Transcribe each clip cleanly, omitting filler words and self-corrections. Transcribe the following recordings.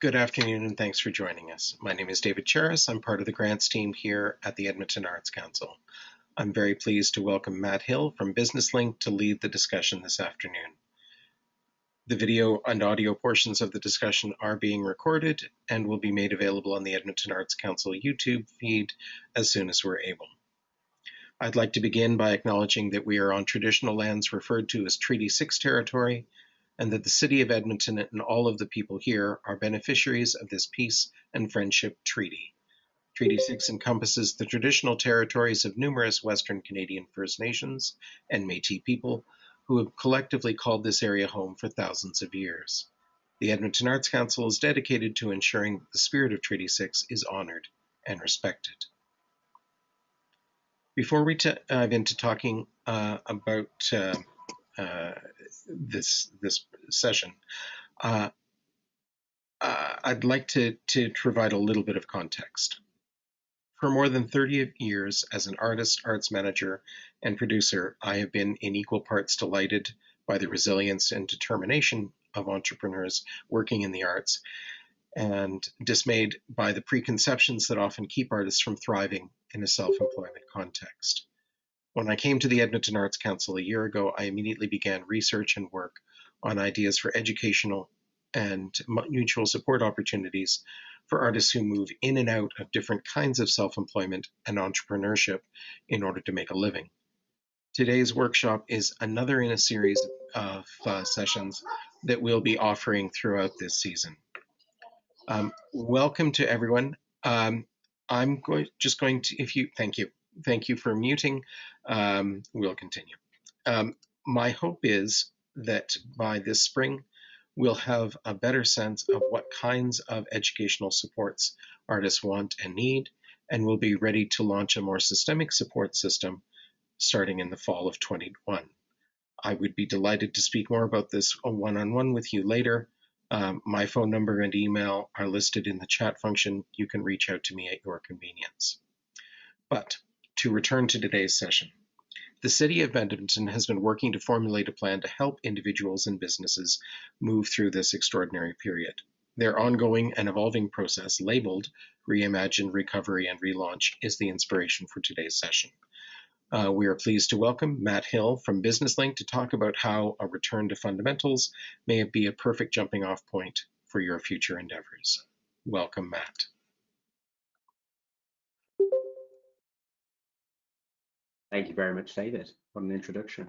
Good afternoon and thanks for joining us. My name is David Charis. I'm part of the grants team here at the Edmonton Arts Council. I'm very pleased to welcome Matt Hill from Business Link to lead the discussion this afternoon. The video and audio portions of the discussion are being recorded and will be made available on the Edmonton Arts Council YouTube feed as soon as we're able. I'd like to begin by acknowledging that we are on traditional lands referred to as Treaty 6 territory, and that the City of Edmonton and all of the people here are beneficiaries of this peace and friendship treaty. Treaty 6 encompasses the traditional territories of numerous Western Canadian First Nations and Métis people who have collectively called this area home for thousands of years. The Edmonton Arts Council is dedicated to ensuring the spirit of Treaty 6 is honored and respected. Before we dive into talking about this session, I'd like to provide a little bit of context. For more than 30 years as an artist, arts manager, and producer, I have been in equal parts delighted by the resilience and determination of entrepreneurs working in the arts, and dismayed by the preconceptions that often keep artists from thriving in a self-employment context. When I came to the Edmonton Arts Council a year ago, I immediately began research and work on ideas for educational and mutual support opportunities for artists who move in and out of different kinds of self-employment and entrepreneurship in order to make a living. Today's workshop is another in a series of sessions that we'll be offering throughout this season. Welcome to everyone. I'm just going to, thank you for muting. We'll continue. My hope is that by this spring, we'll have a better sense of what kinds of educational supports artists want and need, and we'll be ready to launch a more systemic support system starting in the fall of 2021. I would be delighted to speak more about this one-on-one with you later. My phone number and email are listed in the chat function. You can reach out to me at your convenience. But to return to today's session, the City of Edmonton has been working to formulate a plan to help individuals and businesses move through this extraordinary period. Their ongoing and evolving process, labeled Reimagine, Recovery, and Relaunch, is the inspiration for today's session. We are pleased to welcome Matt Hill from Business Link to talk about how a return to fundamentals may be a perfect jumping off point for your future endeavors. Welcome, Matt. Thank you very much, David. What an introduction.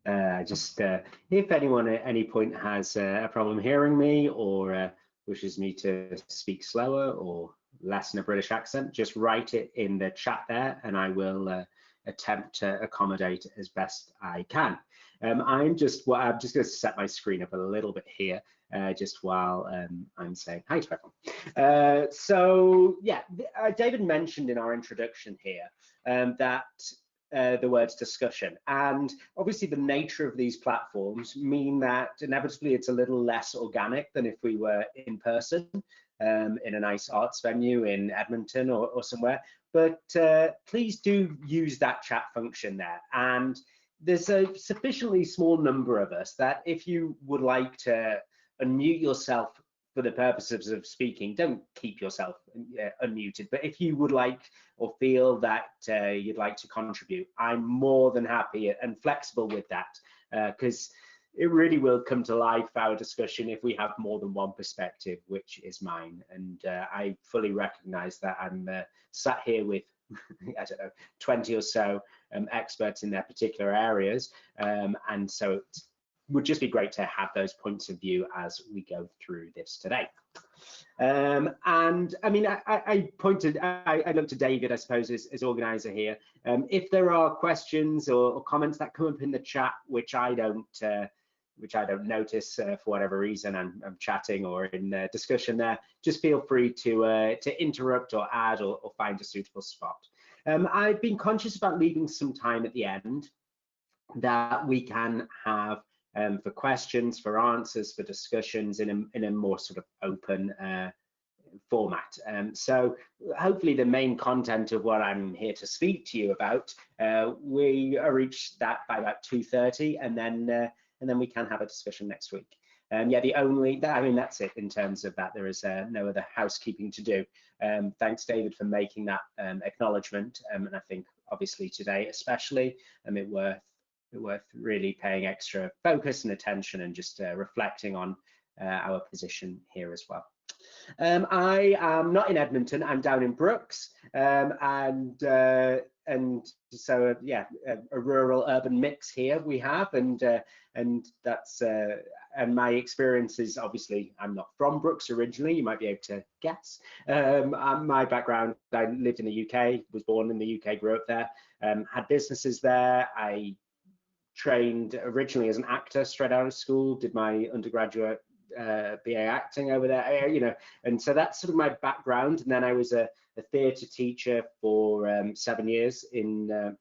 If anyone at any point has a problem hearing me or wishes me to speak slower or less in a British accent, just write it in the chat there and I will attempt to accommodate as best I can. I'm just going to set my screen up a little bit here just while I'm saying hi to everyone. So yeah, David mentioned in our introduction here that the words discussion, and obviously the nature of these platforms mean that inevitably it's a little less organic than if we were in person in a nice arts venue in Edmonton or somewhere, but please do use that chat function there. And there's a sufficiently small number of us that if you would like to unmute yourself for the purposes of speaking, don't keep yourself unmuted, but if you would like or feel that you'd like to contribute, I'm more than happy and flexible with that, because it really will come to life, our discussion, if we have more than one perspective, which is mine. And I fully recognize that I'm sat here with, I don't know, 20 or so experts in their particular areas. And so it would just be great to have those points of view as we go through this today. And I mean, I look to David, I suppose, as organizer here. If there are questions or comments that come up in the chat, which I don't notice for whatever reason, I'm chatting or in discussion there, just feel free to interrupt or add or find a suitable spot. I've been conscious about leaving some time at the end that we can have for questions, for answers, for discussions in a more sort of open format. So hopefully the main content of what I'm here to speak to you about, we reach that by about 2:30, and then we can have a discussion next week. Yeah, I mean, that's it in terms of that. There is no other housekeeping to do. Thanks, David, for making that acknowledgement. And I think obviously today, especially, it worth really paying extra focus and attention and just reflecting on our position here as well. I am not in Edmonton, I'm down in Brooks, and so yeah, a rural urban mix here we have, and that's and my experience is, obviously I'm not from Brooks originally, you might be able to guess. My background, I lived in the UK, was born in the UK, grew up there, had businesses there. I trained originally as an actor straight out of school, did my undergraduate BA acting over there, you know, and so that's sort of my background. And then I was a theatre teacher for 7 years in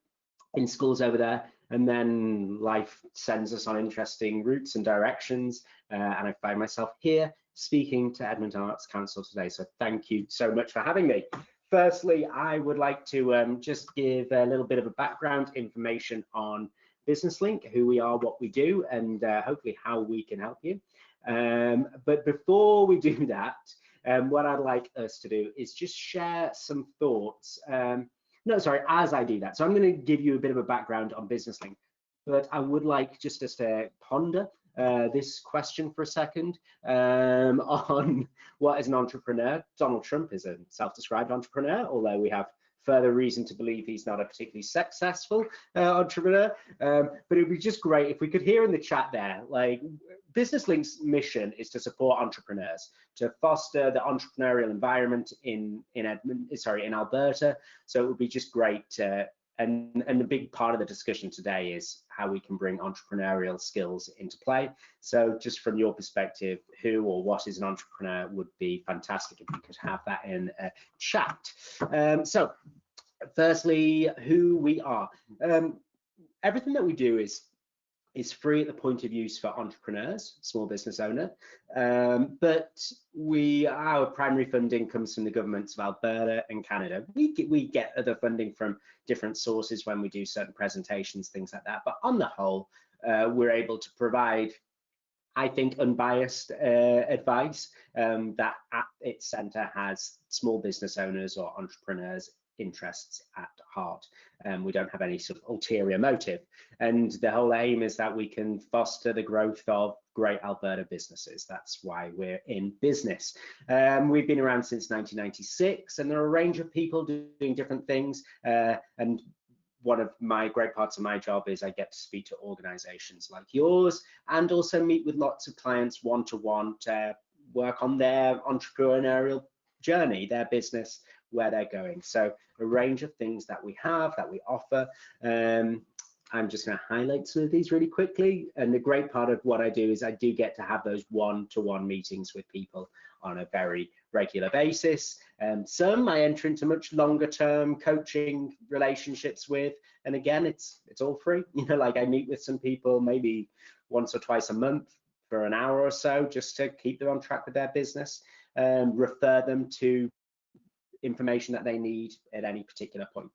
schools over there, and then life sends us on interesting routes and directions, and I find myself here speaking to Edmonton Arts Council today. So thank you so much for having me. Firstly, I would like to just give a little bit of a background information on Business Link, who we are, what we do, and hopefully how we can help you. But before we do that, what I'd like us to do is just share some thoughts. No, sorry, as I do that. So I'm going to give you a bit of a background on Business Link, but I would like just us to ponder this question for a second on what is an entrepreneur. Donald Trump is a self-described entrepreneur, although we have further reason to believe he's not a particularly successful entrepreneur. But it would be just great if we could hear in the chat there, like, Business Link's mission is to support entrepreneurs, to foster the entrepreneurial environment in Alberta. So it would be just great. And a big part of the discussion today is how we can bring entrepreneurial skills into play. So just from your perspective, who or what is an entrepreneur would be fantastic if you could have that in a chat. So firstly, who we are. Everything that we do is free at the point of use for entrepreneurs, small business owner, but our primary funding comes from the governments of Alberta and Canada. We get other funding from different sources when we do certain presentations, things like that, but on the whole, we're able to provide, I think, unbiased advice that at its centre has small business owners or entrepreneurs' interests at heart. We don't have any sort of ulterior motive, and the whole aim is that we can foster the growth of great Alberta businesses. That's why we're in business. We've been around since 1996, and there are a range of people doing different things, and one of my great parts of my job is I get to speak to organizations like yours and also meet with lots of clients one-to-one to work on their entrepreneurial journey, their business, where they're going. So a range of things that we have, that we offer. I'm just going to highlight some of these really quickly. And the great part of what I do is I do get to have those one-to-one meetings with people on a very regular basis. Some I enter into much longer term coaching relationships with. And again, it's all free. You know, like I meet with some people maybe once or twice a month for an hour or so, just to keep them on track with their business, refer them to information that they need at any particular point.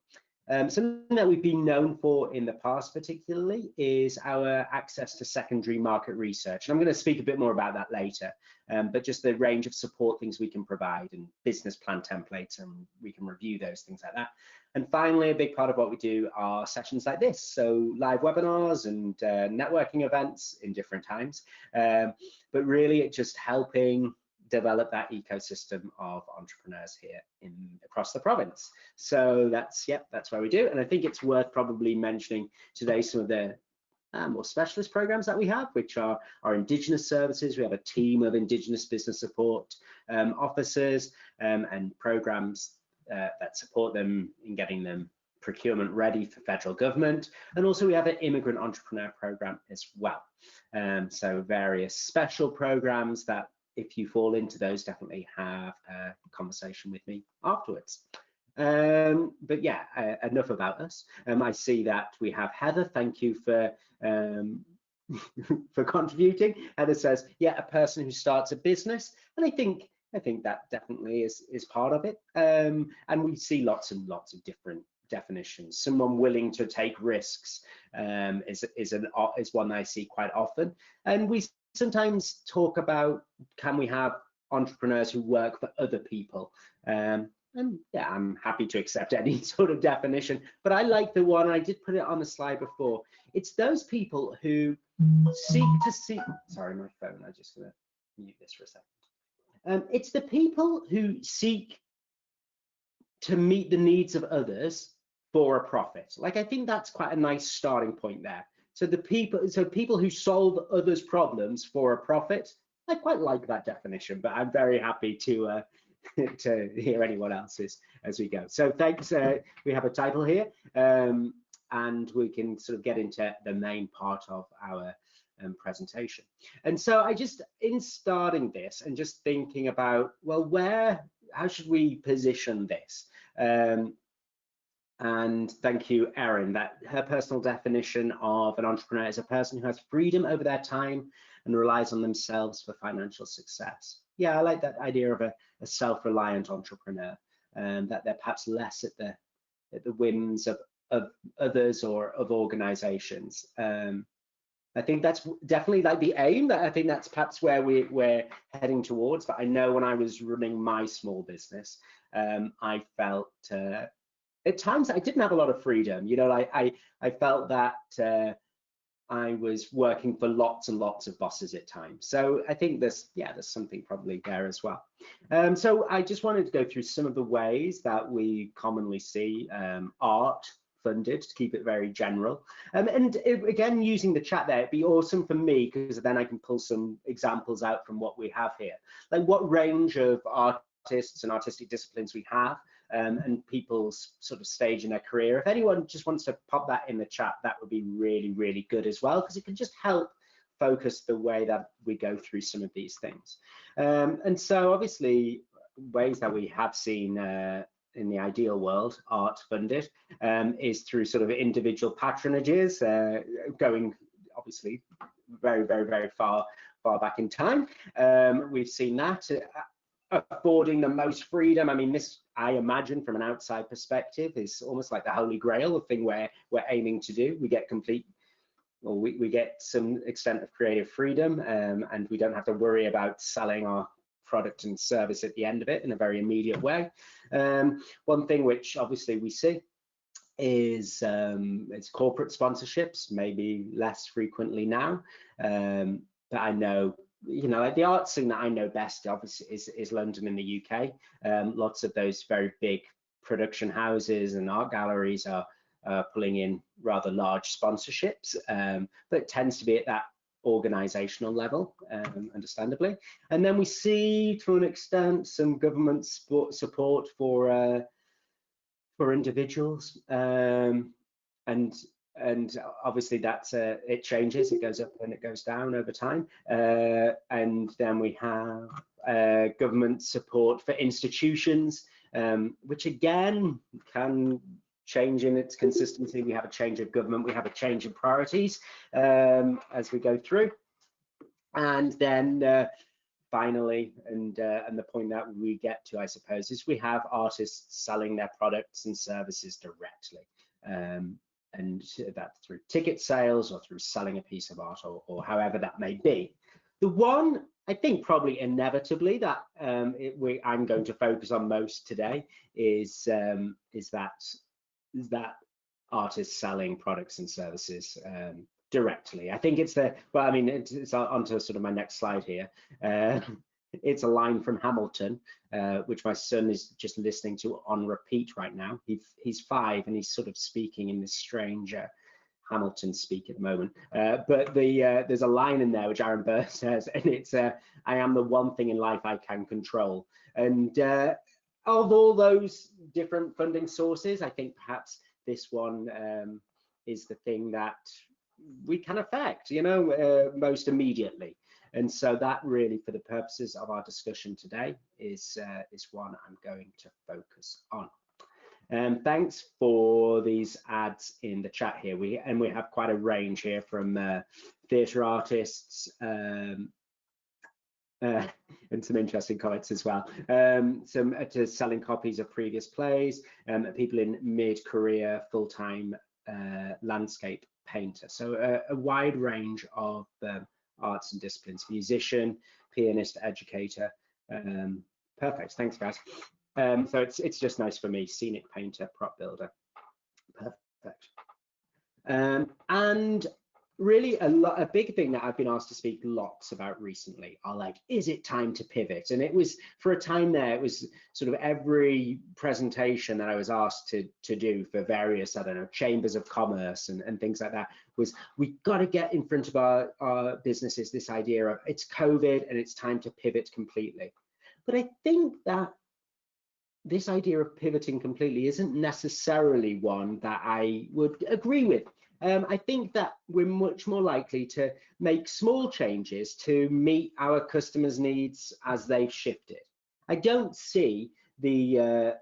Something that we've been known for in the past particularly is our access to secondary market research. And I'm going to speak a bit more about that later, but just the range of support things we can provide and business plan templates, and we can review those things like that. And finally, a big part of what we do are sessions like this, so live webinars and networking events in different times, but really it's just helping develop that ecosystem of entrepreneurs here across the province. So that's what we do. And I think it's worth probably mentioning today some of the more specialist programs that we have, which are our Indigenous services. We have a team of Indigenous business support officers and programs that support them in getting them procurement ready for federal government. And also we have an immigrant entrepreneur program as well. So various special programs that, if you fall into those, definitely have a conversation with me afterwards. But yeah, enough about us. I see that we have Heather. Thank you for for contributing. Heather says, yeah, a person who starts a business, and I think that definitely is part of it. And we see lots and lots of different definitions. Someone willing to take risks is one that I see quite often, and we sometimes talk about, can we have entrepreneurs who work for other people? And yeah, I'm happy to accept any sort of definition, but I like the one, I did put it on the slide before. It's those people who sorry, my phone, I'm just gonna mute this for a second. It's the people who seek to meet the needs of others for a profit. Like, I think that's quite a nice starting point there. So people who solve others' problems for a profit, I quite like that definition, but I'm very happy to to hear anyone else's as we go. So thanks. We have a title here, and we can sort of get into the main part of our presentation. And so I just, in starting this and just thinking about, well, how should we position this? And thank you, Erin, that her personal definition of an entrepreneur is a person who has freedom over their time and relies on themselves for financial success. Yeah, I like that idea of a self-reliant entrepreneur, that they're perhaps less at the whims of others or of organizations. I think that's definitely like the aim. I think that's perhaps where we're heading towards. But I know when I was running my small business, I felt at times I didn't have a lot of freedom. You know, I felt that I was working for lots and lots of bosses at times. So I think there's something probably there as well. So I just wanted to go through some of the ways that we commonly see art funded, to keep it very general. And again, using the chat there, it'd be awesome for me, because then I can pull some examples out from what we have here. Like what range of artists and artistic disciplines we have, and people's sort of stage in their career. If anyone just wants to pop that in the chat, that would be really, really good as well, because it can just help focus the way that we go through some of these things. And so obviously ways that we have seen in the ideal world art funded is through sort of individual patronages, going obviously very, very, very far back in time. We've seen that affording the most freedom. I mean, this, I imagine from an outside perspective, is almost like the holy grail, of thing we're aiming to do. We get complete, or we get some extent of creative freedom, and we don't have to worry about selling our product and service at the end of it in a very immediate way. One thing which obviously we see is it's corporate sponsorships, maybe less frequently now, but I know, you know, like the art scene that I know best obviously is London in the UK. Lots of those very big production houses and art galleries are pulling in rather large sponsorships, but it tends to be at that organizational level, understandably. And then we see, to an extent, some government support for individuals, and obviously that's it changes, it goes up and it goes down over time. And then we have government support for institutions, which again can change in its consistency. We have a change of government, we have a change in priorities as we go through. And then finally, and the point that we get to, I suppose, is we have artists selling their products and services directly, and that's through ticket sales or through selling a piece of art, or however that may be. The one, I think, probably inevitably that I'm going to focus on most today is that artists selling products and services directly. I think it's well, I mean, it's onto sort of my next slide here. It's a line from Hamilton, which my son is just listening to on repeat right now. He's 5 and he's sort of speaking in this strange Hamilton speak at the moment. But there's a line in there which Aaron Burr says, and it's, I am the one thing in life I can control. And of all those different funding sources, I think perhaps this one is the thing that we can affect, you know, most immediately. And so that really, for the purposes of our discussion today, is one I'm going to focus on. Thanks for these ads in the chat here. We have quite a range here from theatre artists, and some interesting comments as well. Some to selling copies of previous plays, people in mid-career, full-time landscape painter. So a wide range of arts and disciplines, musician, pianist, educator. Perfect, thanks guys. So it's just nice for me, scenic painter, prop builder. Perfect. And really a big thing that I've been asked to speak lots about recently are like, is it time to pivot? And it was, for a time there, it was sort of every presentation that I was asked to do for various, I don't know, chambers of commerce and things like that, was we got to get in front of our businesses this idea of it's COVID and it's time to pivot completely. But I think that this idea of pivoting completely isn't necessarily one that I would agree with. I think that we're much more likely to make small changes to meet our customers' needs as they've shifted. I don't see the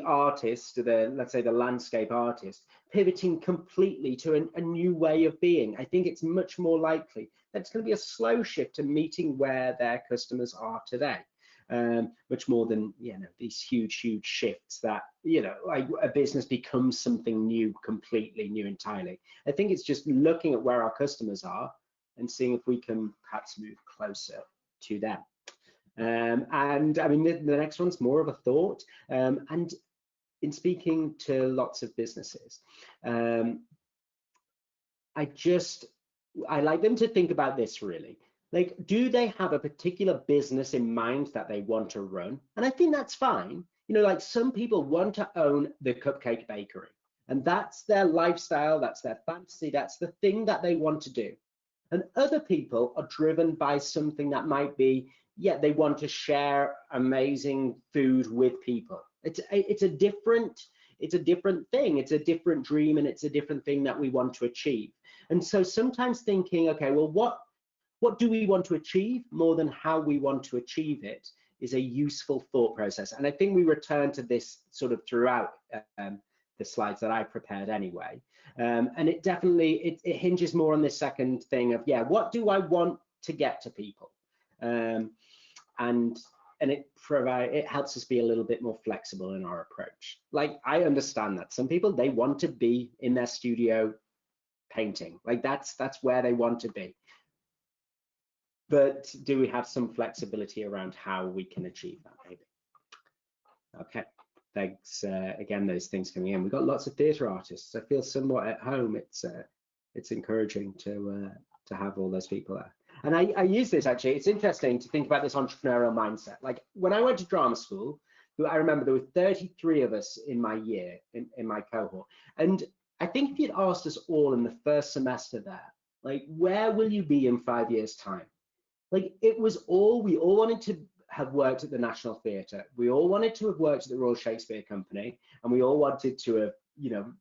artist, let's say the landscape artist, pivoting completely to a new way of being. I think it's much more likely that it's going to be a slow shift to meeting where their customers are today. Much more than, you know, these huge shifts that, you know, like a business becomes something new, completely new entirely. I think it's just looking at where our customers are and seeing if we can perhaps move closer to them. And I mean, the next one's more of a thought. And in speaking to lots of businesses, I like them to think about this really. Like, do they have a particular business in mind that they want to run? And I think that's fine. You know, like some people want to own the cupcake bakery, and that's their lifestyle, that's their fantasy, that's the thing that they want to do. And other people are driven by something that might be, yeah, they want to share amazing food with people. It's a different thing, it's a different dream, and it's a different thing that we want to achieve. And so sometimes thinking, okay, well, what do we want to achieve more than how we want to achieve it is a useful thought process. And I think we return to this sort of throughout the slides that I prepared anyway. And it definitely, it hinges more on this second thing of, yeah, what do I want to get to people? And it helps us be a little bit more flexible in our approach. Like, I understand that some people, they want to be in their studio painting, like that's where they want to be. But do we have some flexibility around how we can achieve that, maybe? Okay, thanks again, those things coming in. We've got lots of theatre artists. I feel somewhat at home. It's encouraging to have all those people there. And I use this, actually, it's interesting to think about this entrepreneurial mindset. Like when I went to drama school, I remember there were 33 of us in my year, in my cohort. And I think if you'd asked us all in the first semester there, like, where will you be in 5 years' time? Like, it was we all wanted to have worked at the National Theatre. We all wanted to have worked at the Royal Shakespeare Company, and we all wanted to have, you know,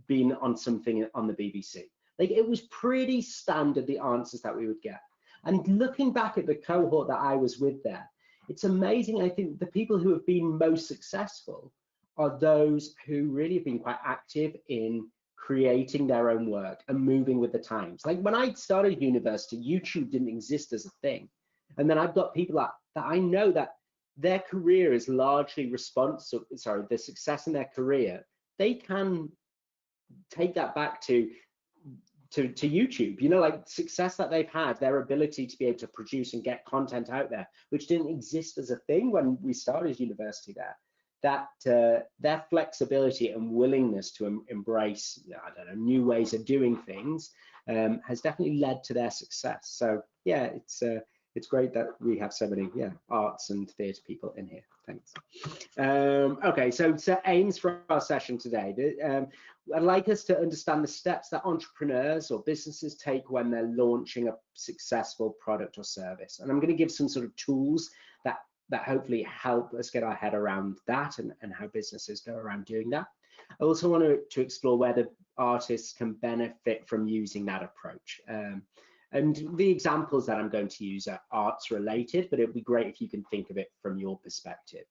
been on something on the BBC. Like, it was pretty standard, the answers that we would get. And looking back at the cohort that I was with there, it's amazing. I think the people who have been most successful are those who really have been quite active in creating their own work and moving with the times. Like when I started university, YouTube didn't exist as a thing. And then I've got people that I know that their career is largely the success in their career, they can take that back to YouTube, you know, like success that they've had, their ability to be able to produce and get content out there, which didn't exist as a thing when we started university there. That their flexibility and willingness to embrace, I don't know, new ways of doing things has definitely led to their success. So yeah, it's great that we have so many arts and theatre people in here. Thanks. Okay, so aims for our session today. I'd like us to understand the steps that entrepreneurs or businesses take when they're launching a successful product or service. And I'm going to give some sort of tools that hopefully help us get our head around that and how businesses go around doing that. I also want to explore whether artists can benefit from using that approach. And the examples that I'm going to use are arts related, but it'd be great if you can think of it from your perspective.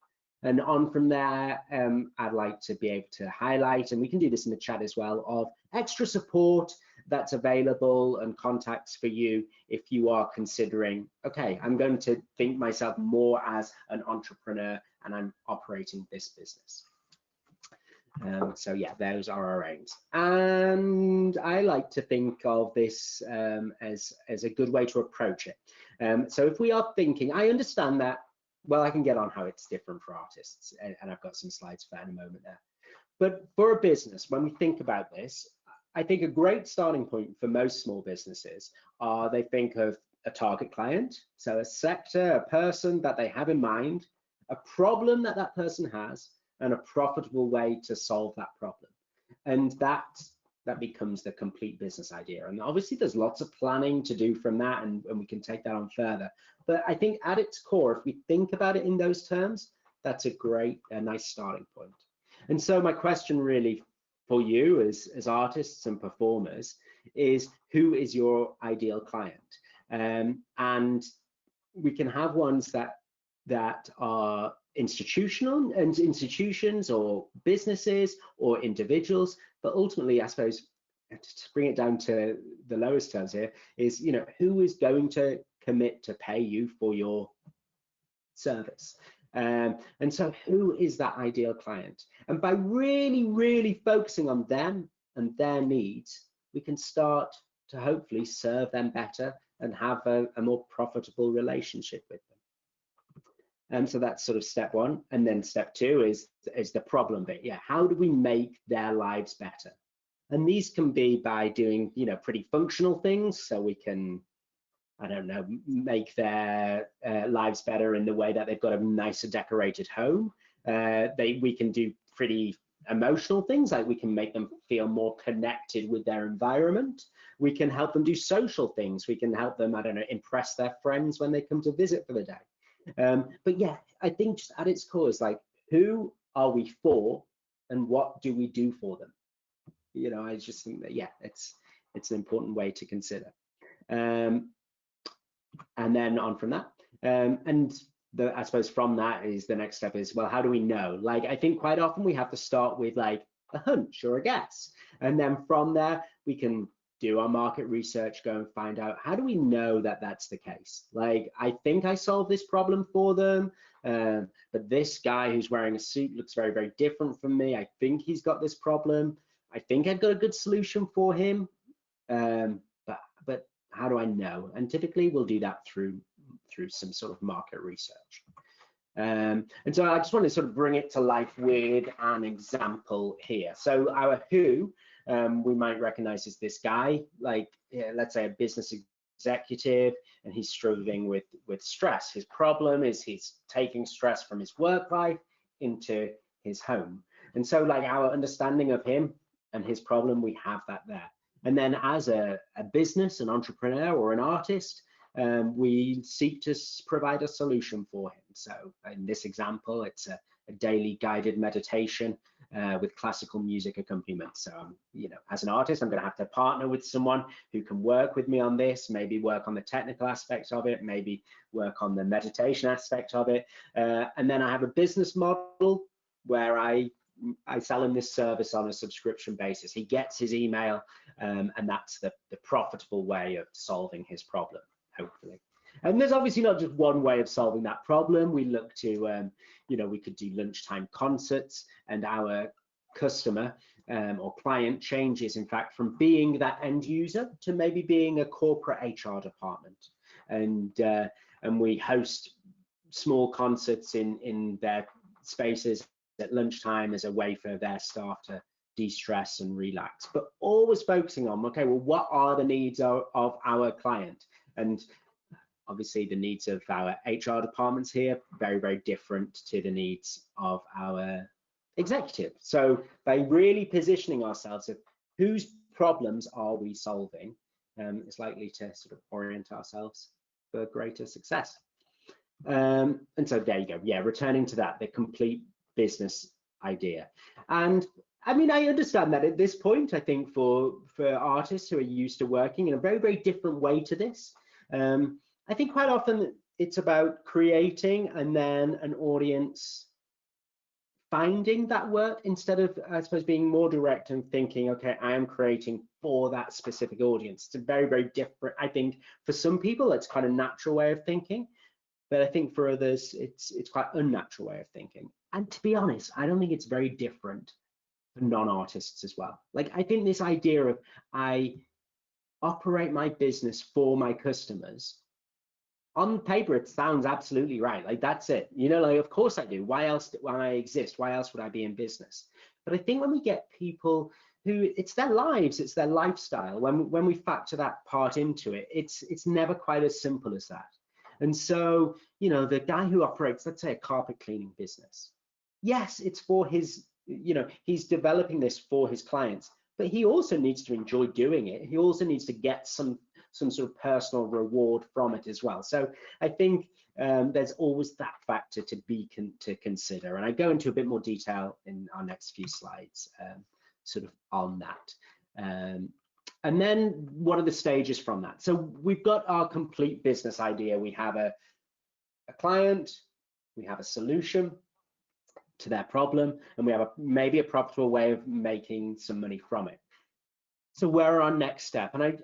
And on from there, I'd like to be able to highlight, and we can do this in the chat as well, of extra support that's available and contacts for you if you are considering, okay, I'm going to think myself more as an entrepreneur and I'm operating this business. So yeah, those are our aims. And I like to think of this as a good way to approach it. So if we are thinking, I understand that, well, I can get on how it's different for artists, and I've got some slides for that in a moment there. But for a business, when we think about this, I think a great starting point for most small businesses are they think of a target client, so a sector, a person that they have in mind, a problem that that person has, and a profitable way to solve that problem. And that becomes the complete business idea. And obviously there's lots of planning to do from that, and we can take that on further. But I think at its core, if we think about it in those terms, that's a nice starting point. And so my question really for you as artists and performers is, who is your ideal client? And we can have ones that are institutions or businesses or individuals, but ultimately, I suppose, to bring it down to the lowest terms here, is, you know, who is going to commit to pay you for your service? And so who is that ideal client? And by really, really focusing on them and their needs, we can start to hopefully serve them better and have a more profitable relationship with them. And so that's sort of step one. And then step two is the problem bit. Yeah, how do we make their lives better? And these can be by doing, you know, pretty functional things. So we can, I don't know, make their lives better in the way that they've got a nicer decorated home. We can do pretty emotional things, like we can make them feel more connected with their environment. We can help them do social things. We can help them, I don't know, impress their friends when they come to visit for the day. But yeah, I think just at its core is like, who are we for and what do we do for them? You know, I just think that, yeah, it's an important way to consider. And then on from that, I suppose from that is the next step is, well, how do we know? Like, I think quite often we have to start with like a hunch or a guess. And then from there, we can do our market research, go and find out, how do we know that that's the case? Like, I think I solved this problem for them, but this guy who's wearing a suit looks very, very different from me. I think he's got this problem. I think I've got a good solution for him. But how do I know? And typically we'll do that through some sort of market research. And so I just want to sort of bring it to life with an example here. So our who, we might recognize as this guy, like, yeah, let's say a business executive, and he's struggling with stress. His problem is he's taking stress from his work life into his home. And so like our understanding of him and his problem, we have that there. And then as a business, an entrepreneur or an artist, we seek to provide a solution for him. So in this example, it's a daily guided meditation with classical music accompaniment. So, you know, as an artist, I'm going to have to partner with someone who can work with me on this, maybe work on the technical aspects of it, maybe work on the meditation aspect of it. And then I have a business model where I sell him this service on a subscription basis. He gets his email, and that's the profitable way of solving his problem, hopefully. And there's obviously not just one way of solving that problem. We look to, you know, we could do lunchtime concerts, and our customer or client changes, in fact, from being that end user to maybe being a corporate HR department. And we host small concerts in their spaces at lunchtime as a way for their staff to de-stress and relax, but always focusing on, okay, well, what are the needs of our client? And obviously the needs of our HR departments here, very, very different to the needs of our executive. So by really positioning ourselves of whose problems are we solving, it's likely to sort of orient ourselves for greater success. And so there you go. Yeah, returning to that, the complete business idea. And I mean, I understand that at this point, I think for artists who are used to working in a very, very different way to this, I think quite often it's about creating and then an audience finding that work, instead of, I suppose, being more direct and thinking, okay, I am creating for that specific audience. It's a very, very different, I think for some people, it's quite a natural way of thinking. But I think for others, it's quite an unnatural way of thinking. And to be honest, I don't think it's very different for non-artists as well. Like, I think this idea of I operate my business for my customers, on paper it sounds absolutely right. Like, that's it, you know, like, of course I do. Why else would I exist? Why else would I be in business? But I think when we get people who, it's their lives, it's their lifestyle, when we factor that part into it, it's never quite as simple as that. And so, you know, the guy who operates, let's say, a carpet cleaning business, yes, it's for his, you know, he's developing this for his clients, but he also needs to enjoy doing it. He also needs to get some sort of personal reward from it as well. So I think there's always that factor to consider. And I go into a bit more detail in our next few slides, sort of on that. And then what are the stages from that? So we've got our complete business idea. We have a client, we have a solution to their problem, and we have maybe a profitable way of making some money from it. So where are our next step? And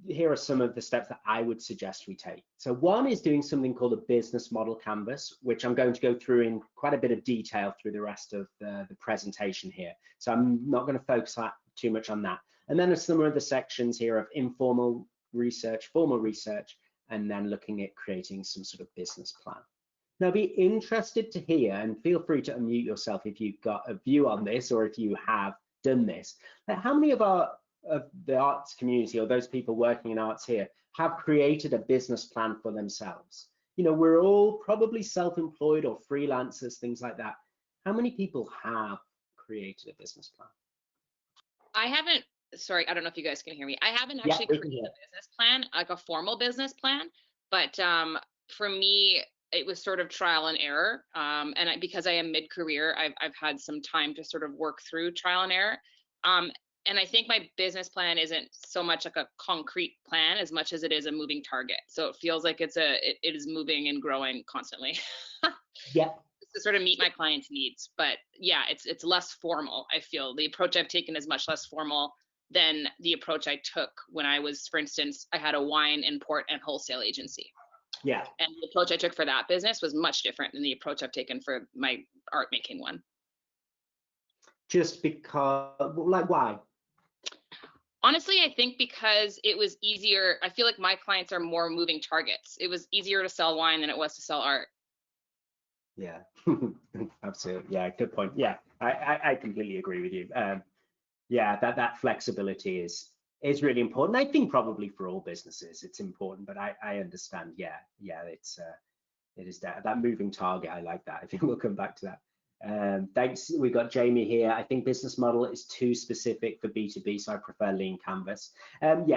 here are some of the steps that I would suggest we take. So one is doing something called a business model canvas, which I'm going to go through in quite a bit of detail through the rest of the presentation here. So I'm not going to focus too much on that. And then there's some of the sections here of informal research, formal research, and then looking at creating some sort of business plan. Now, be interested to hear, and feel free to unmute yourself if you've got a view on this or if you have done this. How many of the arts community, or those people working in arts here, have created a business plan for themselves? You know, we're all probably self-employed or freelancers, things like that. How many people have created a business plan? I haven't, sorry, I don't know if you guys can hear me. I haven't actually created a business plan, like a formal business plan, but for me, it was sort of trial and error. And because I am mid-career, I've had some time to sort of work through trial and error. And I think my business plan isn't so much like a concrete plan as much as it is a moving target. So it feels like it is moving and growing constantly. Yeah. To sort of meet my clients' needs. But yeah, it's less formal. I feel the approach I've taken is much less formal than the approach I took when I was, for instance, I had a wine import and wholesale agency. Yeah. And the approach I took for that business was much different than the approach I've taken for my art making one. Just because, like, why? Honestly, I think because it was easier. I feel like my clients are more moving targets. It was easier to sell wine than it was to sell art. Yeah, absolutely. Yeah, good point. Yeah, I completely agree with you. Yeah, that flexibility is really important. I think probably for all businesses it's important, but I understand. Yeah, it is that moving target. I like that. I think we'll come back to that. Thanks. We've got Jamie here. I think business model is too specific for B2B, so I prefer lean canvas. We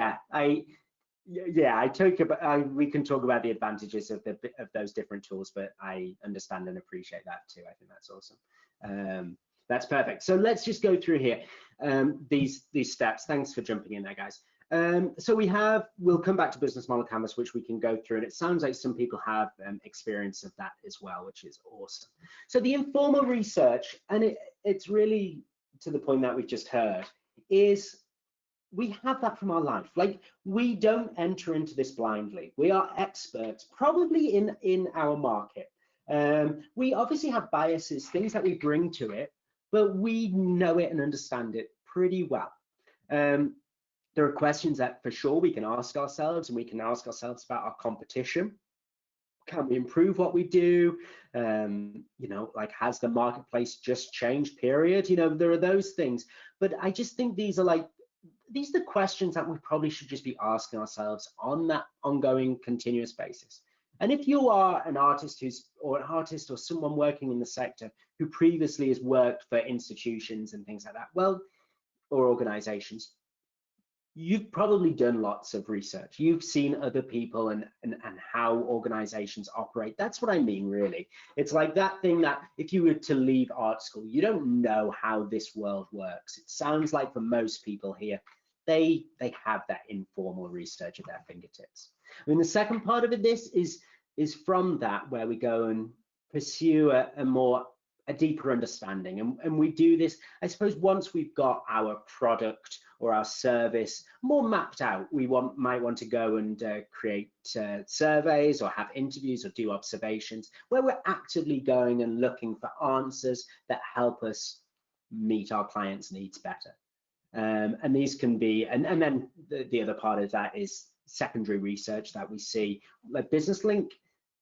can talk about the advantages of those different tools, but I understand and appreciate that too. I think that's awesome. That's perfect. So let's just go through here these steps. Thanks for jumping in there, guys. So we'll come back to business model canvas, which we can go through, and it sounds like some people have experience of that as well, which is awesome. So the informal research, and it's really to the point that we've just heard, is we have that from our life. Like, we don't enter into this blindly. We are experts, probably in our market. We obviously have biases, things that we bring to it, but we know it and understand it pretty well. There are questions that for sure we can ask ourselves, and we can ask ourselves about our competition. Can we improve what we do? You know, like, has the marketplace just changed, period? You know, there are those things. But I just think these are the questions that we probably should just be asking ourselves on that ongoing, continuous basis. And if you are an artist or someone working in the sector who previously has worked for institutions and things like that, well, or organizations, you've probably done lots of research. You've seen other people and how organizations operate. That's what I mean, really. It's like that thing that if you were to leave art school, you don't know how this world works. It sounds like for most people here, they have that informal research at their fingertips. I mean, the second part of this is from that where we go and pursue a deeper understanding, and we do this, I suppose, once we've got our product or our service more mapped out. We might want to go and create surveys or have interviews or do observations where we're actively going and looking for answers that help us meet our clients' needs better. And these can be, and then the other part of that is secondary research that we see. Like Business Link,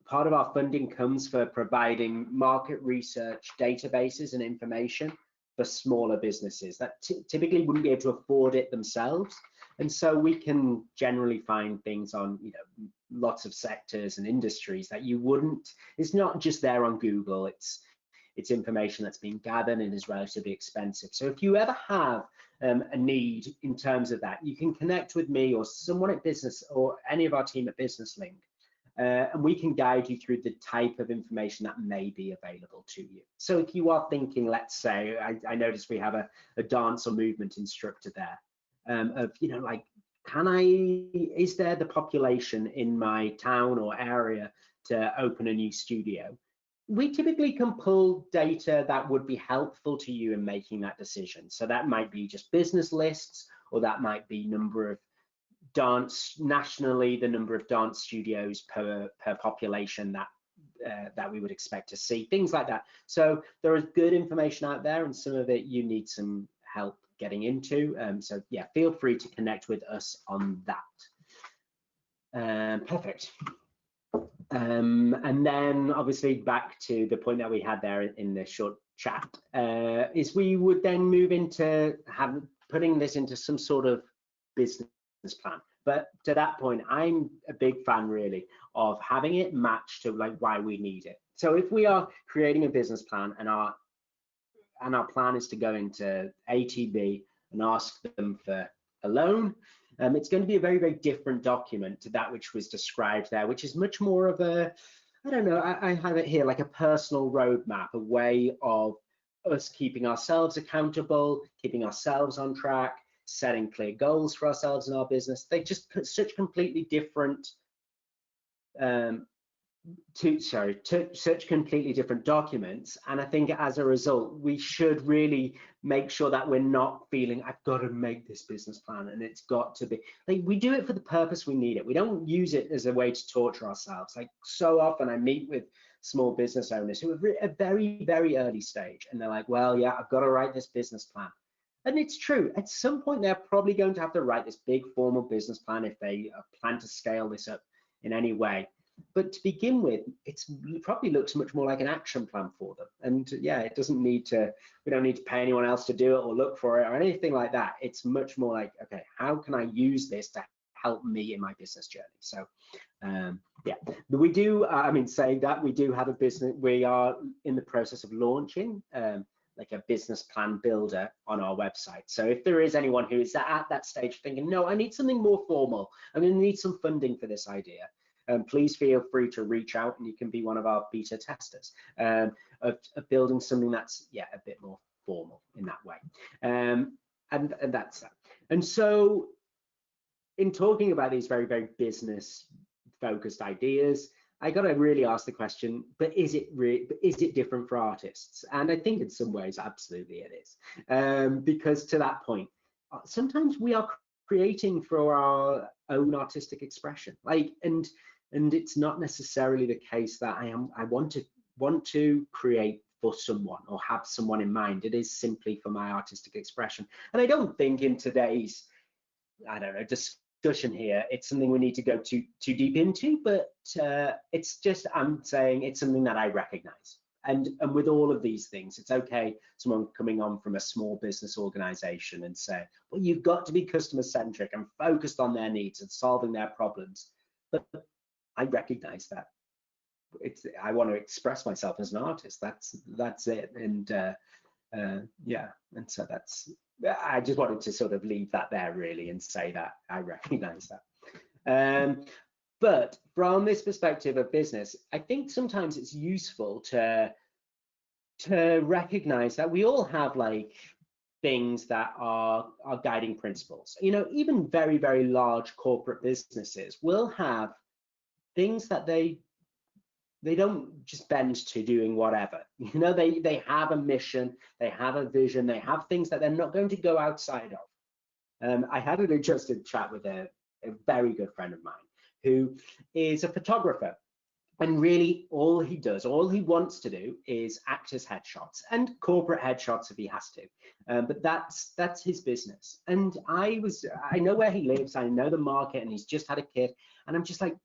part of our funding comes for providing market research databases and information for smaller businesses that typically wouldn't be able to afford it themselves. And so we can generally find things on, you know, lots of sectors and industries that you wouldn't, it's not just there on Google, it's information that's been gathered and is relatively expensive. So if you ever have a need in terms of that, you can connect with me or someone at Business or any of our team at Business Link, and we can guide you through the type of information that may be available to you. So if you are thinking, let's say, I noticed we have a dance or movement instructor there, of, you know, like, is there the population in my town or area to open a new studio? We typically can pull data that would be helpful to you in making that decision. So that might be just business lists, or that might be number of dance nationally, the number of dance studios per population that we would expect to see, things like that. So there is good information out there, and some of it you need some help getting into. So yeah, feel free to connect with us on that. Perfect. And then obviously back to the point that we had there in the short chat, is we would then move into putting this into some sort of business plan. But to that point, I'm a big fan really of having it matched to like why we need it. So if we are creating a business plan and our plan is to go into ATB and ask them for a loan, it's going to be a very, very different document to that which was described there, which is much more of a, I don't know, I have it here like a personal roadmap, a way of us keeping ourselves accountable, keeping ourselves on track, setting clear goals for ourselves and our business. They just put such completely different such completely different documents, and I think as a result we should really make sure that we're not feeling I've got to make this business plan and it's got to be like, we do it for the purpose we need it. We don't use it as a way to torture ourselves. Like so often I meet with small business owners who are at a very, very early stage and they're like, well, yeah, I've got to write this business plan. And it's true, at some point they're probably going to have to write this big formal business plan if they plan to scale this up in any way. But to begin with, it probably looks much more like an action plan for them. And yeah, it doesn't need to, we don't need to pay anyone else to do it or look for it or anything like that. It's much more like, okay, how can I use this to help me in my business journey? So yeah, we do, saying that, we do have a business, we are in the process of launching like a business plan builder on our website. So if there is anyone who is at that stage thinking, no, I need something more formal, I'm going to need some funding for this idea, please feel free to reach out and you can be one of our beta testers of building something that's, yeah, a bit more formal in that way. And that's that. And so in talking about these very, very business focused ideas, I got to really ask the question, but is it different for artists? And I think in some ways, absolutely it is. Because to that point, sometimes we are creating for our own artistic expression. Like, and it's not necessarily the case that I want to create for someone or have someone in mind. It is simply for my artistic expression. And I don't think in today's, I don't know, discussion here, it's something we need to go too deep into, but it's just, I'm saying it's something that I recognize. And with all of these things, it's okay, someone coming on from a small business organization and say, well, you've got to be customer centric and focused on their needs and solving their problems. But I recognize that. I want to express myself as an artist. That's it. And yeah, and so I just wanted to sort of leave that there really and say that I recognize that. But from this perspective of business, I think sometimes it's useful to recognize that we all have like things that are guiding principles. You know, even very, very large corporate businesses will have things that they don't just bend to doing whatever. You know, they have a mission, they have a vision, they have things that they're not going to go outside of. I had an interesting chat with a very good friend of mine who is a photographer, And really, all he wants to do is actors headshots and corporate headshots if he has to. But that's his business. And I know where he lives, I know the market, and he's just had a kid. And I'm just like,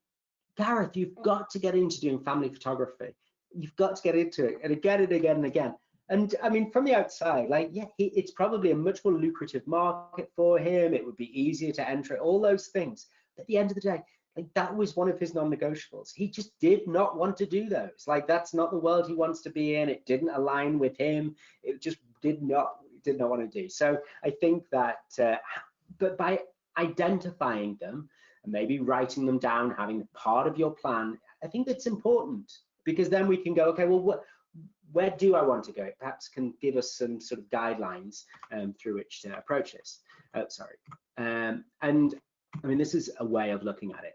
Gareth, you've got to get into doing family photography. You've got to get into it, and again and again and again. And I mean, from the outside, like, yeah, it's probably a much more lucrative market for him. It would be easier to enter it, all those things. But at the end of the day, like, that was one of his non-negotiables. He just did not want to do those. Like, that's not the world he wants to be in. It didn't align with him. It just did not want to do. So I think that, but by identifying them and maybe writing them down, having part of your plan, I think that's important, because then we can go, okay, well, where do I want to go? It perhaps can give us some sort of guidelines through which to approach this. And I mean, this is a way of looking at it.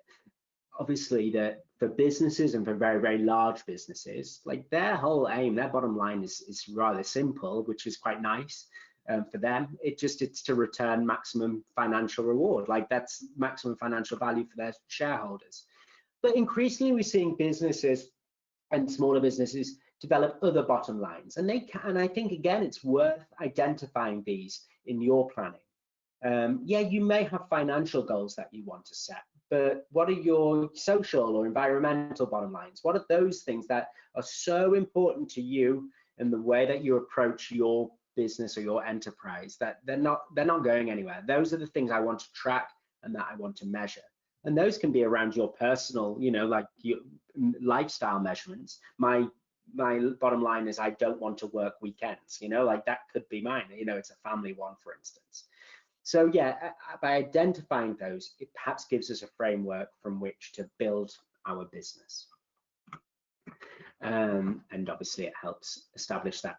Obviously, for businesses and for very, very large businesses, like, their whole aim, their bottom line is rather simple, which is quite nice for them. It's to return maximum financial reward. Like, that's maximum financial value for their shareholders. But increasingly, we're seeing businesses and smaller businesses develop other bottom lines, and I think, again, it's worth identifying these in your planning. Yeah, you may have financial goals that you want to set, but what are your social or environmental bottom lines? What are those things that are so important to you in the way that you approach your business or your enterprise, that they're not going anywhere? Those are the things I want to track and that I want to measure. And those can be around your personal, like your lifestyle measurements. My bottom line is I don't want to work weekends, like, that could be mine. It's a family one, for instance. So yeah, by identifying those, it perhaps gives us a framework from which to build our business. And obviously it helps establish that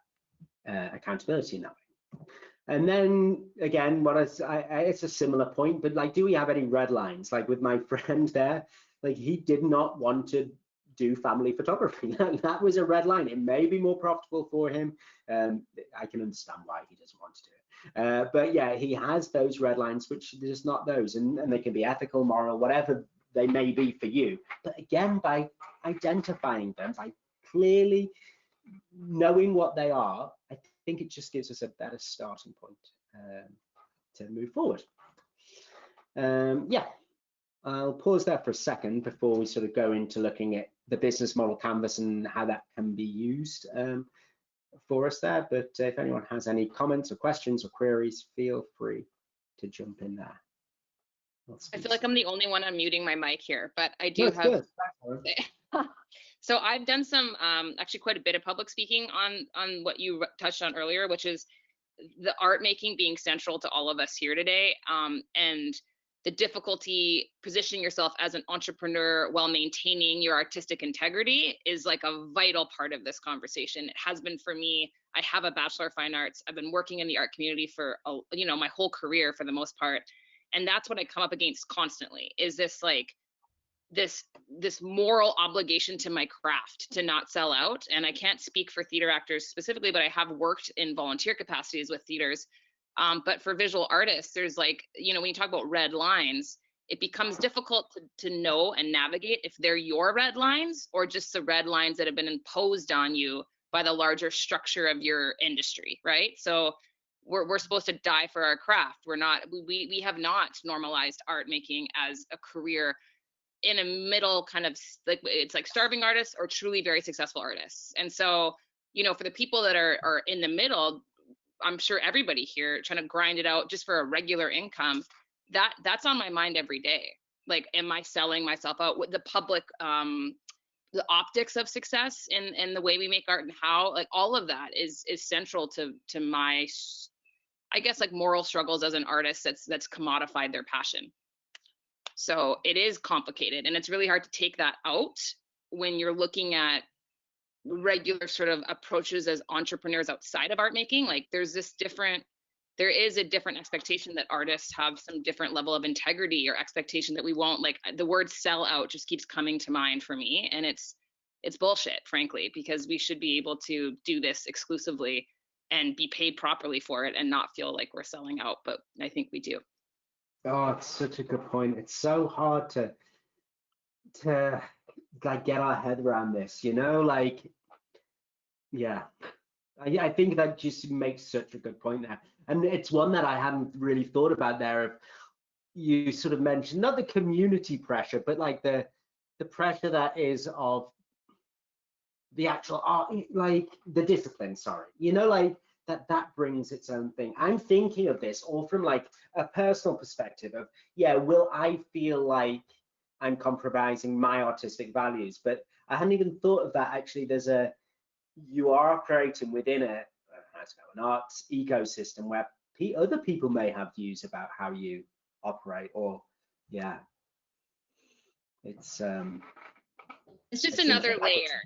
accountability in that way. And then again, it's a similar point, but like, do we have any red lines? Like with my friend there, like, he did not want to do family photography. That was a red line. It may be more profitable for him. I can understand why he doesn't want to do it. But yeah, he has those red lines, which are just not those, and they can be ethical, moral, whatever they may be for you. But again, by identifying them, by clearly knowing what they are, I think it just gives us a better starting point to move forward. Yeah, I'll pause there for a second before we sort of go into looking at the business model canvas and how that can be used for us there. But if anyone has any comments or questions or queries, feel free to jump in there. I feel like I'm the only one unmuting my mic here, but I do have. So I've done some, actually quite a bit of public speaking on what you touched on earlier, which is the art making being central to all of us here today, and the difficulty positioning yourself as an entrepreneur while maintaining your artistic integrity is like a vital part of this conversation. It has been for me. I have a Bachelor of Fine Arts. I've been working in the art community for, my whole career for the most part. And that's what I come up against constantly, is this like, this moral obligation to my craft to not sell out. And I can't speak for theater actors specifically, but I have worked in volunteer capacities with theaters. But for visual artists, there's like, when you talk about red lines, it becomes difficult to know and navigate if they're your red lines or just the red lines that have been imposed on you by the larger structure of your industry, right? So we're supposed to die for our craft. We have not normalized art making as a career in a middle kind of, like, it's like starving artists or truly very successful artists. And so, for the people that are in the middle, I'm sure everybody here trying to grind it out just for a regular income, that's on my mind every day. Like, am I selling myself out with the public, the optics of success in the way we make art and how, like, all of that is central to my, I guess, like, moral struggles as an artist that's commodified their passion. So it is complicated, and it's really hard to take that out when you're looking at regular sort of approaches as entrepreneurs outside of art making. Like, there is a different expectation that artists have some different level of integrity or expectation that we won't, like, the word sell out just keeps coming to mind for me. And it's bullshit, frankly, because we should be able to do this exclusively and be paid properly for it and not feel like we're selling out. But I think we do. Oh, it's such a good point. It's so hard to like get our head around this, you know, like, yeah. I think that just makes such a good point there. And it's one that I hadn't really thought about there. Of you sort of mentioned, not the community pressure, but like the pressure that is of the actual art, like the discipline, sorry, you know, like that brings its own thing. I'm thinking of this all from like a personal perspective of, yeah, will I feel like I'm compromising my artistic values? But I hadn't even thought of that. Actually, you are operating within an arts ecosystem where other people may have views about how you operate, or yeah, it's just another layer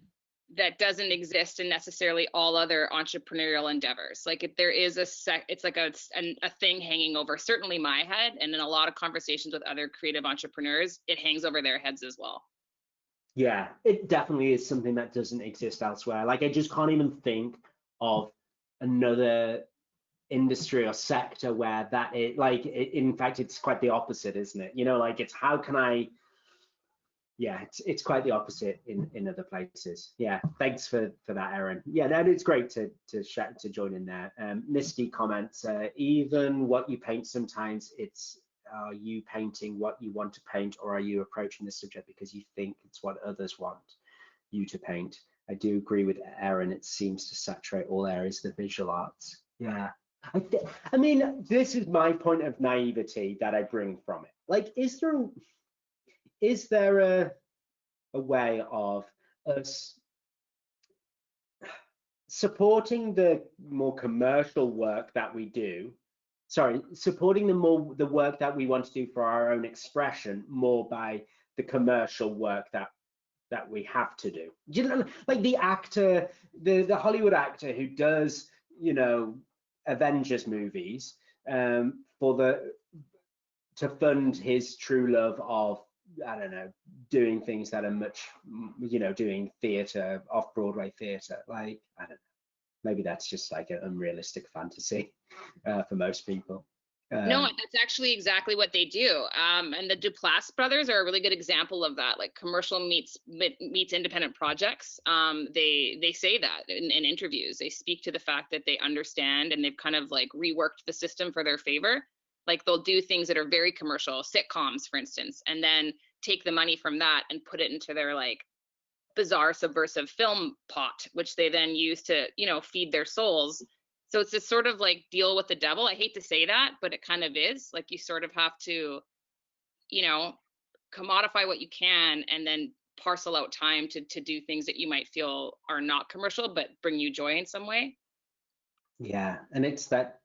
that doesn't exist in necessarily all other entrepreneurial endeavors. Like if there is it's like a thing hanging over certainly my head, and in a lot of conversations with other creative entrepreneurs, it hangs over their heads as well. Yeah, it definitely is something that doesn't exist elsewhere. Like I just can't even think of another industry or sector where that is like in fact it's quite the opposite, isn't it? You know, like it's how can I, yeah, it's quite the opposite in other places. Yeah, thanks for that, Erin. Yeah, and it's great to join in there. Misty comments, even what you paint sometimes it's are you painting what you want to paint, or are you approaching the subject because you think it's what others want you to paint? I do agree with Erin, it seems to saturate all areas of the visual arts. Yeah, I mean, this is my point of naivety that I bring from it. Like, is there a way of us supporting the more commercial work that we do, supporting the work that we want to do for our own expression more by the commercial work that we have to do? You know, like the actor, the Hollywood actor who does, you know, Avengers movies to fund his true love of, I don't know, doing things that are much, you know, doing theatre, off-Broadway theatre. Like, I don't know, maybe that's just like an unrealistic fantasy for most people. No, that's actually exactly what they do. And the Duplass brothers are a really good example of that. Like commercial meets independent projects. They say that in interviews. They speak to the fact that they understand and they've kind of like reworked the system for their favor. Like they'll do things that are very commercial, sitcoms, for instance, and then take the money from that and put it into their like bizarre subversive film pot, which they then use to, you know, feed their souls. So it's this sort of like deal with the devil. I hate to say that, but it kind of is. Like you sort of have to, you know, commodify what you can and then parcel out time to do things that you might feel are not commercial but bring you joy in some way. Yeah, and it's that.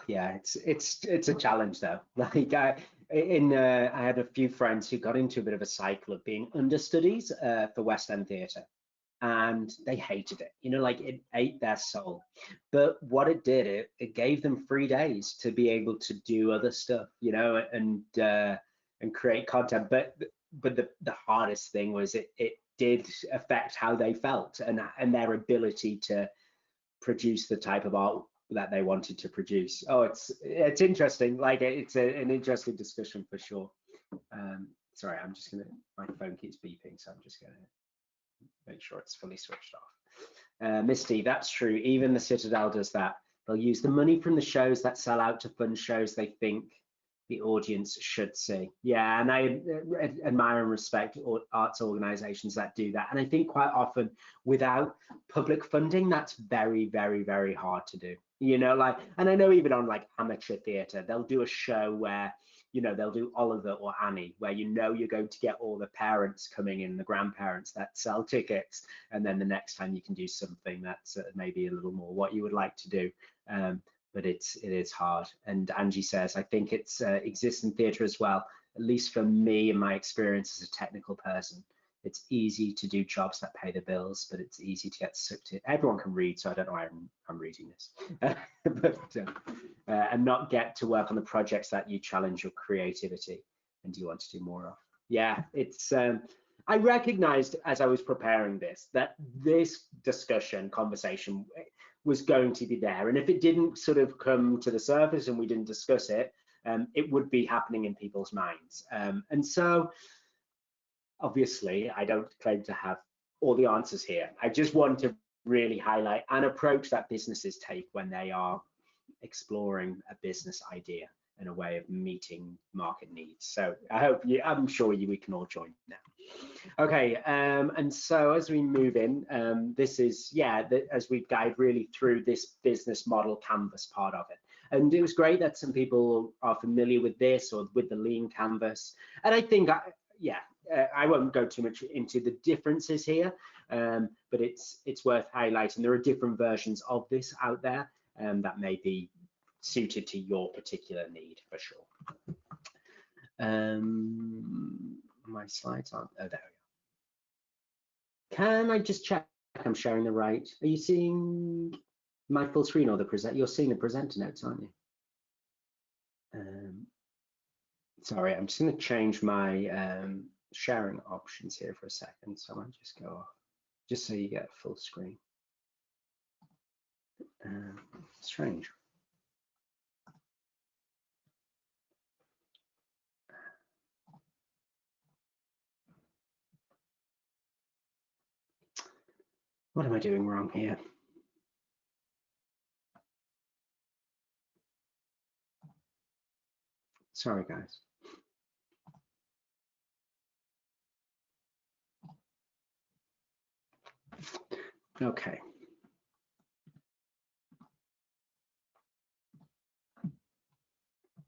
Yeah, it's a challenge though. Like I had a few friends who got into a bit of a cycle of being understudies for West End theatre, and they hated it. You know, like it ate their soul. But what it did, it gave them 3 days to be able to do other stuff, you know, and create content. But the hardest thing was it did affect how they felt and their ability to produce the type of art that they wanted to produce. Oh, it's interesting. Like it's an interesting discussion for sure. Sorry, my phone keeps beeping, so I'm just gonna make sure it's fully switched off. Misty, that's true. Even the Citadel does that. They'll use the money from the shows that sell out to fund shows they think the audience should see. Yeah, and I admire and respect arts organizations that do that. And I think quite often without public funding, that's very, very, very hard to do. You know, like, and I know even on like amateur theatre, they'll do a show where, you know, they'll do Oliver or Annie, where you know you're going to get all the parents coming in, the grandparents that sell tickets, and then the next time you can do something that's maybe a little more what you would like to do. But it is hard. And Angie says, I think it's exists in theatre as well, at least for me and my experience as a technical person. It's easy to do jobs that pay the bills, but it's easy to get sucked in. Everyone can read, so I don't know why I'm reading this. And not get to work on the projects that you challenge your creativity and you want to do more of. Yeah, it's, I recognized as I was preparing this, that this conversation was going to be there. And if it didn't sort of come to the surface and we didn't discuss it, it would be happening in people's minds. And so obviously, I don't claim to have all the answers here. I just want to really highlight an approach that businesses take when they are exploring a business idea and a way of meeting market needs. So I'm sure we can all join now. Okay, and so as we move in, this is, as we guide really through this business model canvas part of it. And it was great that some people are familiar with this or with the lean canvas. And I think, I won't go too much into the differences here, but it's worth highlighting. There are different versions of this out there that may be suited to your particular need for sure. My slides aren't, oh, there we go. Can I just check I'm sharing the right? Are you seeing my full screen or the present? You're seeing the presenter notes, aren't you? Sorry, I'm just going to change my sharing options here for a second. So I'll just go off, just so you get full screen. Strange. What am I doing wrong here? Sorry, guys. Okay.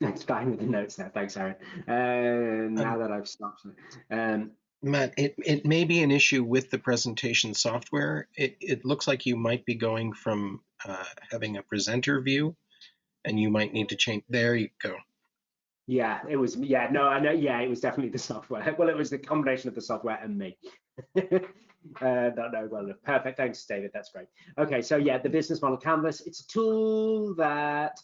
It's fine with the notes now. Thanks, Aaron. Now that I've stopped. Matt, it may be an issue with the presentation software. It looks like you might be going from having a presenter view, and you might need to change. There you go. Yeah, it was. Yeah, no, I know. Yeah, it was definitely the software. Well, it was the combination of the software and me. No, well, perfect. Thanks, David. That's great. Okay, so yeah, the business model canvas. It's a tool that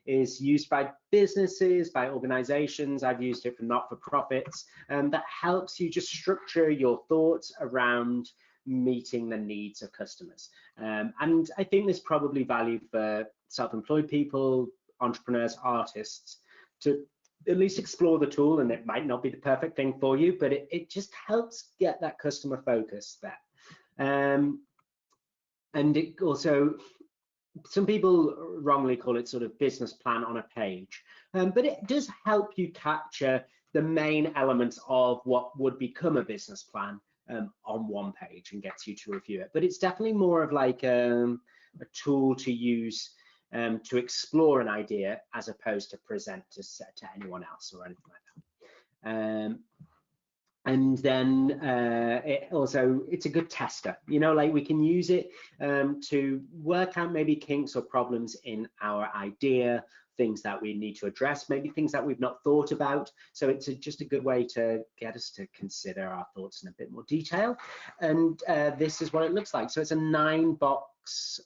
is used by businesses, by organizations. I've used it for not-for-profits, that helps you just structure your thoughts around meeting the needs of customers. And I think there's probably value for self-employed people, entrepreneurs, artists, to at least explore the tool. And it might not be the perfect thing for you, but it just helps get that customer focus there. And it also, some people wrongly call it sort of business plan on a page, but it does help you capture the main elements of what would become a business plan on one page and gets you to review it. But it's definitely more of like a tool to use to explore an idea as opposed to present to anyone else or anything like that. And then it's a good tester, you know, like we can use it to work out maybe kinks or problems in our idea, things that we need to address, maybe things that we've not thought about. So it's just a good way to get us to consider our thoughts in a bit more detail. And this is what it looks like. So it's a 9-box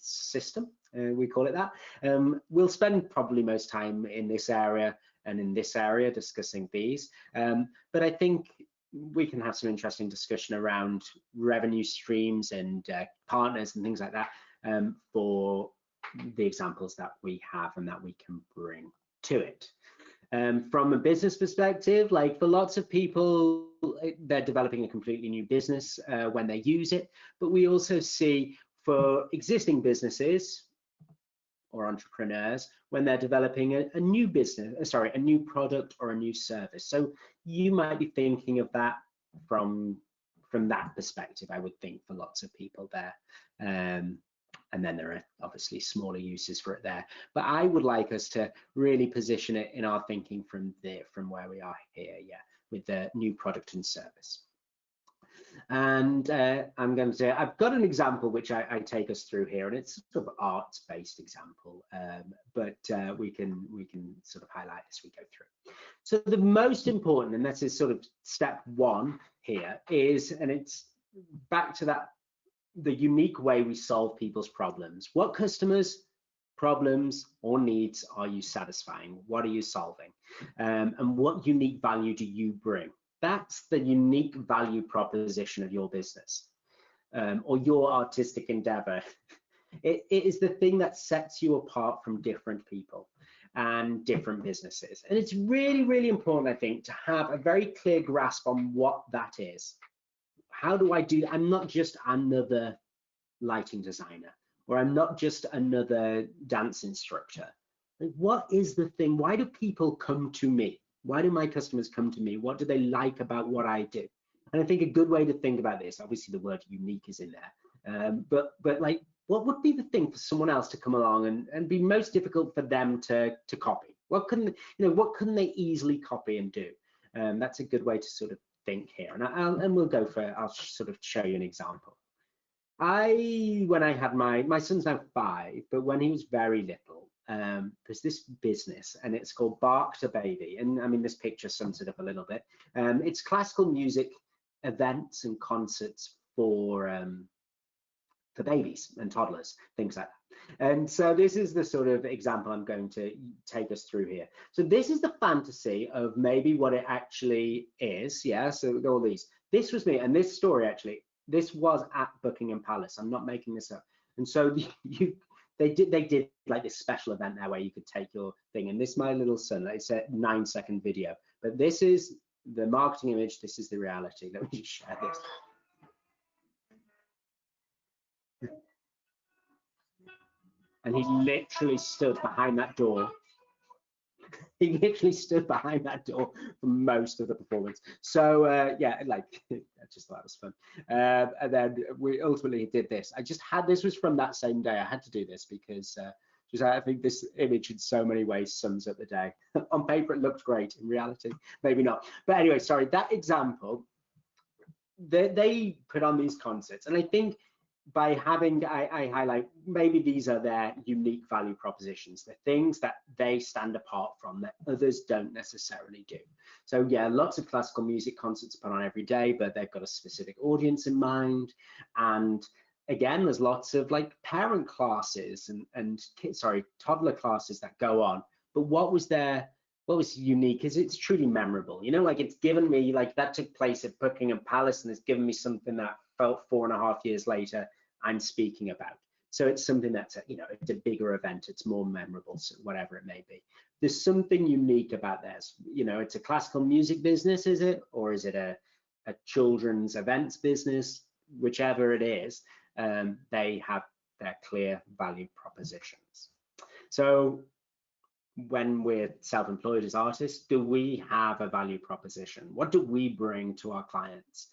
system, we call it that. We'll spend probably most time in this area and in this area discussing these, but I think we can have some interesting discussion around revenue streams and partners and things like that for the examples that we have and that we can bring to it. From a business perspective, like for lots of people, they're developing a completely new business when they use it, but we also see for existing businesses or entrepreneurs when they're developing a new business, a new product or a new service. So you might be thinking of that from that perspective, I would think, for lots of people there. And then there are obviously smaller uses for it there. But I would like us to really position it in our thinking from where we are here, with the new product and service. And I've got an example which I take us through here, and it's sort of arts-based example, but we can sort of highlight as we go through. So the most important, and this is sort of step one here, is, and it's back to that, the unique way we solve people's problems. What customers, problems, or needs are you satisfying? What are you solving? And what unique value do you bring? That's the unique value proposition of your business or your artistic endeavor. It is the thing that sets you apart from different people. and different businesses. And it's really, really important, I think, to have a very clear grasp on what that is. How do I do that? I'm not just another lighting designer, or I'm not just another dance instructor. Like, what is the thing? Why do people come to me? Why do my customers come to me? What do they like about what I do? And I think a good way to think about this, obviously the word unique is in there, but like, what would be the thing for someone else to come along and be most difficult for them to copy? What couldn't, what couldn't they easily copy and do? That's a good way to sort of think here. And we'll go for, I'll sort of show you an example. When I had my son's now 5, but when he was very little, there's this business and it's called Bach to Baby. And I mean, this picture sums it up a little bit. It's classical music events and concerts for babies and toddlers, things like that. And so this is the sort of example I'm going to take us through here. So this is the fantasy of maybe what it actually is. Yeah, so all these. This was me, and this story actually, this was at Buckingham Palace. I'm not making this up. And so they did like this special event there where you could take your thing. And this, my little son, it's a 9-second video, but this is the marketing image. This is the reality. Let me just share this. And he literally stood behind that door. He literally stood behind that door for most of the performance. So yeah, like I just thought it was fun. And then we ultimately did this. This was from that same day. I had to do this because I think this image in so many ways sums up the day. On paper, it looked great. In reality, maybe not. But anyway, sorry, that example, they put on these concerts. And I think by having, I highlight, maybe these are their unique value propositions, the things that they stand apart from that others don't necessarily do. So yeah, lots of classical music concerts put on every day, but they've got a specific audience in mind. And again, there's lots of like parent classes and toddler classes that go on. But what was unique is it's truly memorable. Like it's given me, like that took place at Buckingham Palace, and it's given me something that felt 4.5 years later I'm speaking about. So it's something that's it's a bigger event, it's more memorable, so whatever it may be. There's something unique about this. It's a classical music business, is it? Or is it a children's events business? Whichever it is, they have their clear value propositions. So when we're self-employed as artists, do we have a value proposition? What do we bring to our clients?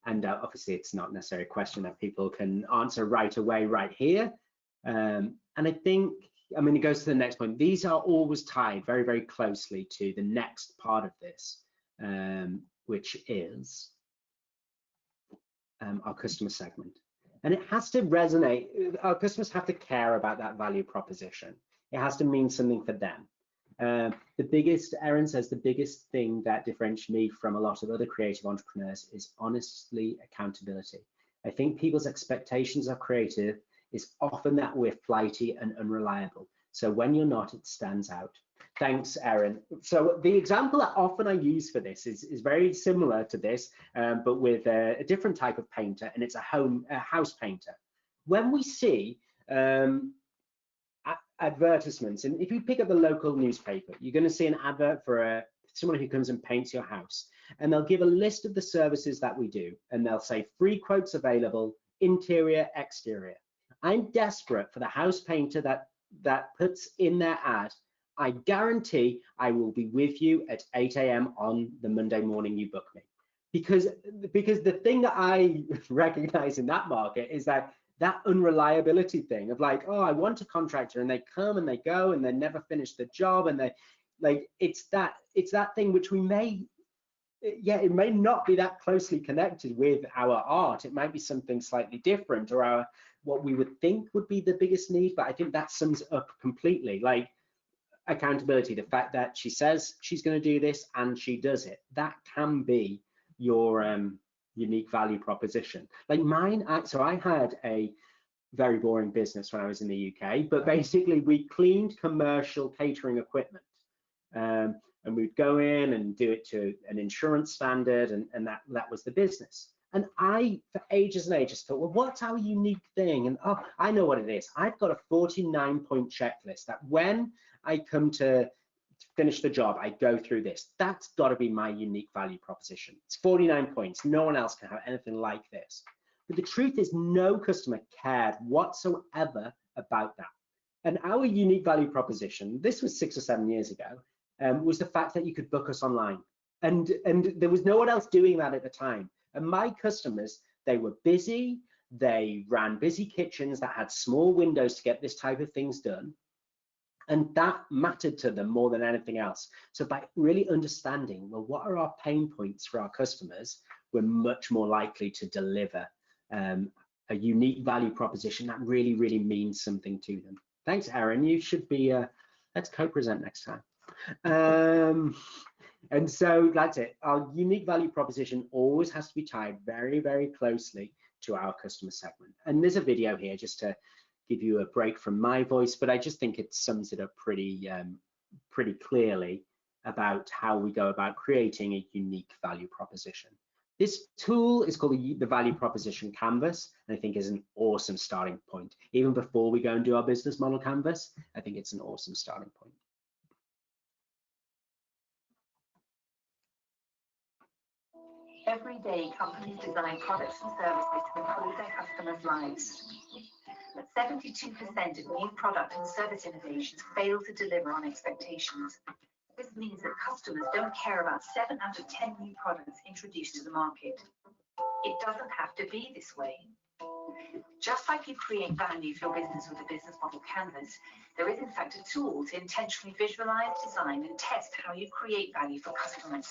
And obviously, it's not necessarily a question that people can answer right away, right here. And I think, it goes to the next point. These are always tied very, very closely to the next part of this, which is our customer segment. And it has to resonate. Our customers have to care about that value proposition. It has to mean something for them. Aaron says, the biggest thing that differentiates me from a lot of other creative entrepreneurs is honestly accountability. I think people's expectations of creative is often that we're flighty and unreliable. So when you're not, it stands out. Thanks, Aaron. So the example that often I use for this is very similar to this, but with a different type of painter, and it's a house painter. When we see advertisements, and if you pick up the local newspaper, you're going to see an advert for someone who comes and paints your house, and they'll give a list of the services that we do, and they'll say free quotes available, interior, exterior. I'm desperate for the house painter that puts in their ad, I guarantee I will be with you at 8 a.m. on the Monday morning you book me. Because the thing that I recognize in that market is that unreliability thing of like, oh, I want a contractor, and they come and they go and they never finish the job, and they like, it's that thing which we may, yeah, it may not be that closely connected with our art. It might be something slightly different, or what we would think would be the biggest need. But I think that sums up completely, like accountability, the fact that she says she's going to do this and she does it. That can be your unique value proposition. Like mine, so I had a very boring business when I was in the UK, but basically we cleaned commercial catering equipment, and we'd go in and do it to an insurance standard, and that was the business. And I, for ages and ages, thought, well, what's our unique thing? And oh, I know what it is. I've got a 49-point checklist that when I come to finish the job, I go through this. That's got to be my unique value proposition. It's 49 points. No one else can have anything like this. But the truth is, no customer cared whatsoever about that. And our unique value proposition, this was 6 or 7 years ago, was the fact that you could book us online. And there was no one else doing that at the time. And my customers, they were busy. They ran busy kitchens that had small windows to get this type of things done. And that mattered to them more than anything else. So by really understanding, well, what are our pain points for our customers, we're much more likely to deliver a unique value proposition that really, really means something to them. Thanks, Aaron. You should be, let's co-present next time. And so that's it. Our unique value proposition always has to be tied very, very closely to our customer segment. And there's a video here just to give you a break from my voice, but I just think it sums it up pretty clearly about how we go about creating a unique value proposition. This tool is called the Value Proposition Canvas, and I think is an awesome starting point. Even before we go and do our business model canvas, I think it's an awesome starting point. Every day, companies design products and services to improve their customers' lives. But 72% of new product and service innovations fail to deliver on expectations. This means that customers don't care about 7 out of 10 new products introduced to the market. It doesn't have to be this way. Just like you create value for your business with a business model canvas, there is in fact a tool to intentionally visualize, design, and test how you create value for customers.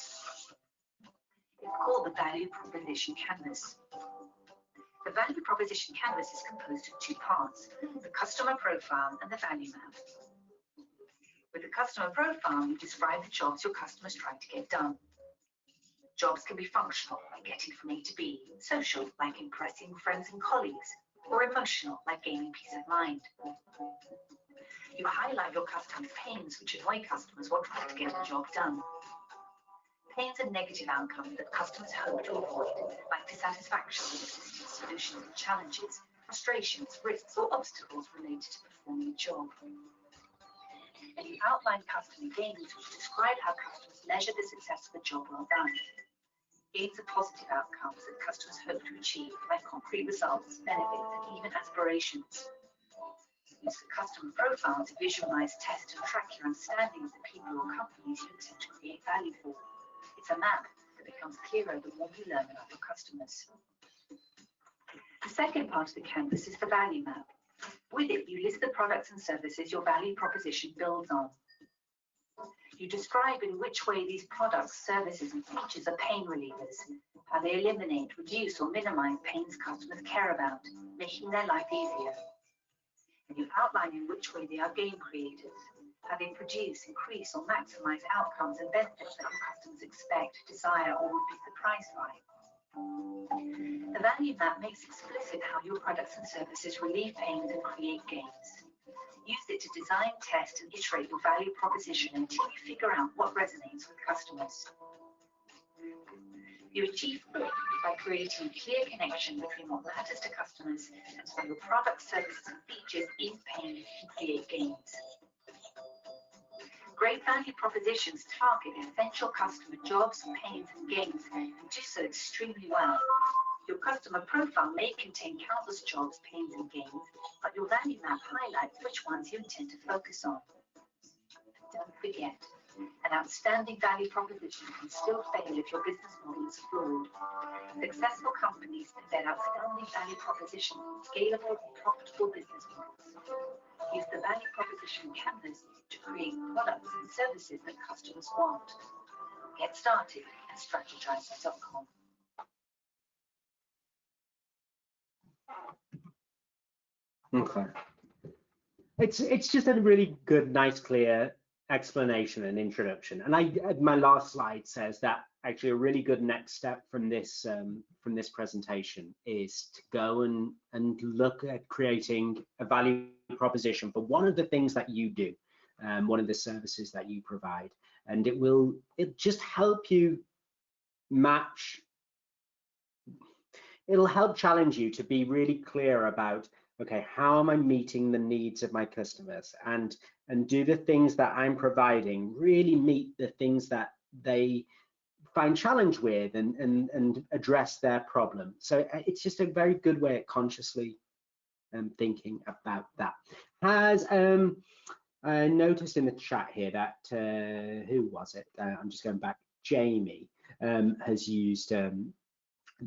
It's called the Value Proposition Canvas. The Value Proposition Canvas is composed of 2 parts, the customer profile and the value map. With the customer profile, you describe the jobs your customers try to get done. Jobs can be functional, like getting from A to B, social, like impressing friends and colleagues, or emotional, like gaining peace of mind. You highlight your customers' pains, which annoy customers while trying to get the job done. Pains are negative outcomes that customers hope to avoid, like dissatisfaction with existing solutions and challenges, frustrations, risks, or obstacles related to performing a job. And you outline customer gains, which describe how customers measure the success of a job well done. Gains are positive outcomes that customers hope to achieve, like concrete results, benefits, and even aspirations. Use the customer profile to visualize, test, and track your understanding of the people or companies you intend to create value for. It's a map that becomes clearer the more you learn about your customers. The second part of the canvas is the value map. With it, you list the products and services your value proposition builds on. You describe in which way these products, services, and features are pain relievers, how they eliminate, reduce, or minimize pains customers care about, making their life easier. And you outline in which way they are gain creators, how they produce, increase, or maximize outcomes and benefits that your customers expect, desire, or would be surprised by. The value map makes explicit how your products and services relieve pains and create gains. Use it to design, test, and iterate your value proposition until you figure out what resonates with customers. You achieve this by creating a clear connection between what matters to customers and how your products, services, and features ease pain and create gains. Great value propositions target essential customer jobs, pains, and gains, and do so extremely well. Your customer profile may contain countless jobs, pains, and gains, but your value map highlights which ones you intend to focus on. Don't forget, an outstanding value proposition can still fail if your business model is flawed. Successful companies embed outstanding value proposition in scalable and profitable business models. Use the value proposition canvas to create products and services that customers want. Get started at strategizer.com. Okay. It's just a really good, nice, clear explanation and introduction. And my last slide says that actually a really good next step from this presentation is to go and look at creating a value proposition for one of the things that you do, one of the services that you provide, and it just help you match. it'll help challenge you to be really clear about, okay, how am I meeting the needs of my customers, and do the things that I'm providing really meet the things that they find challenge with, and address their problem. So it's just a very good way of consciously thinking about that. Has I noticed in the chat here that who was it? I'm just going back. Jamie has used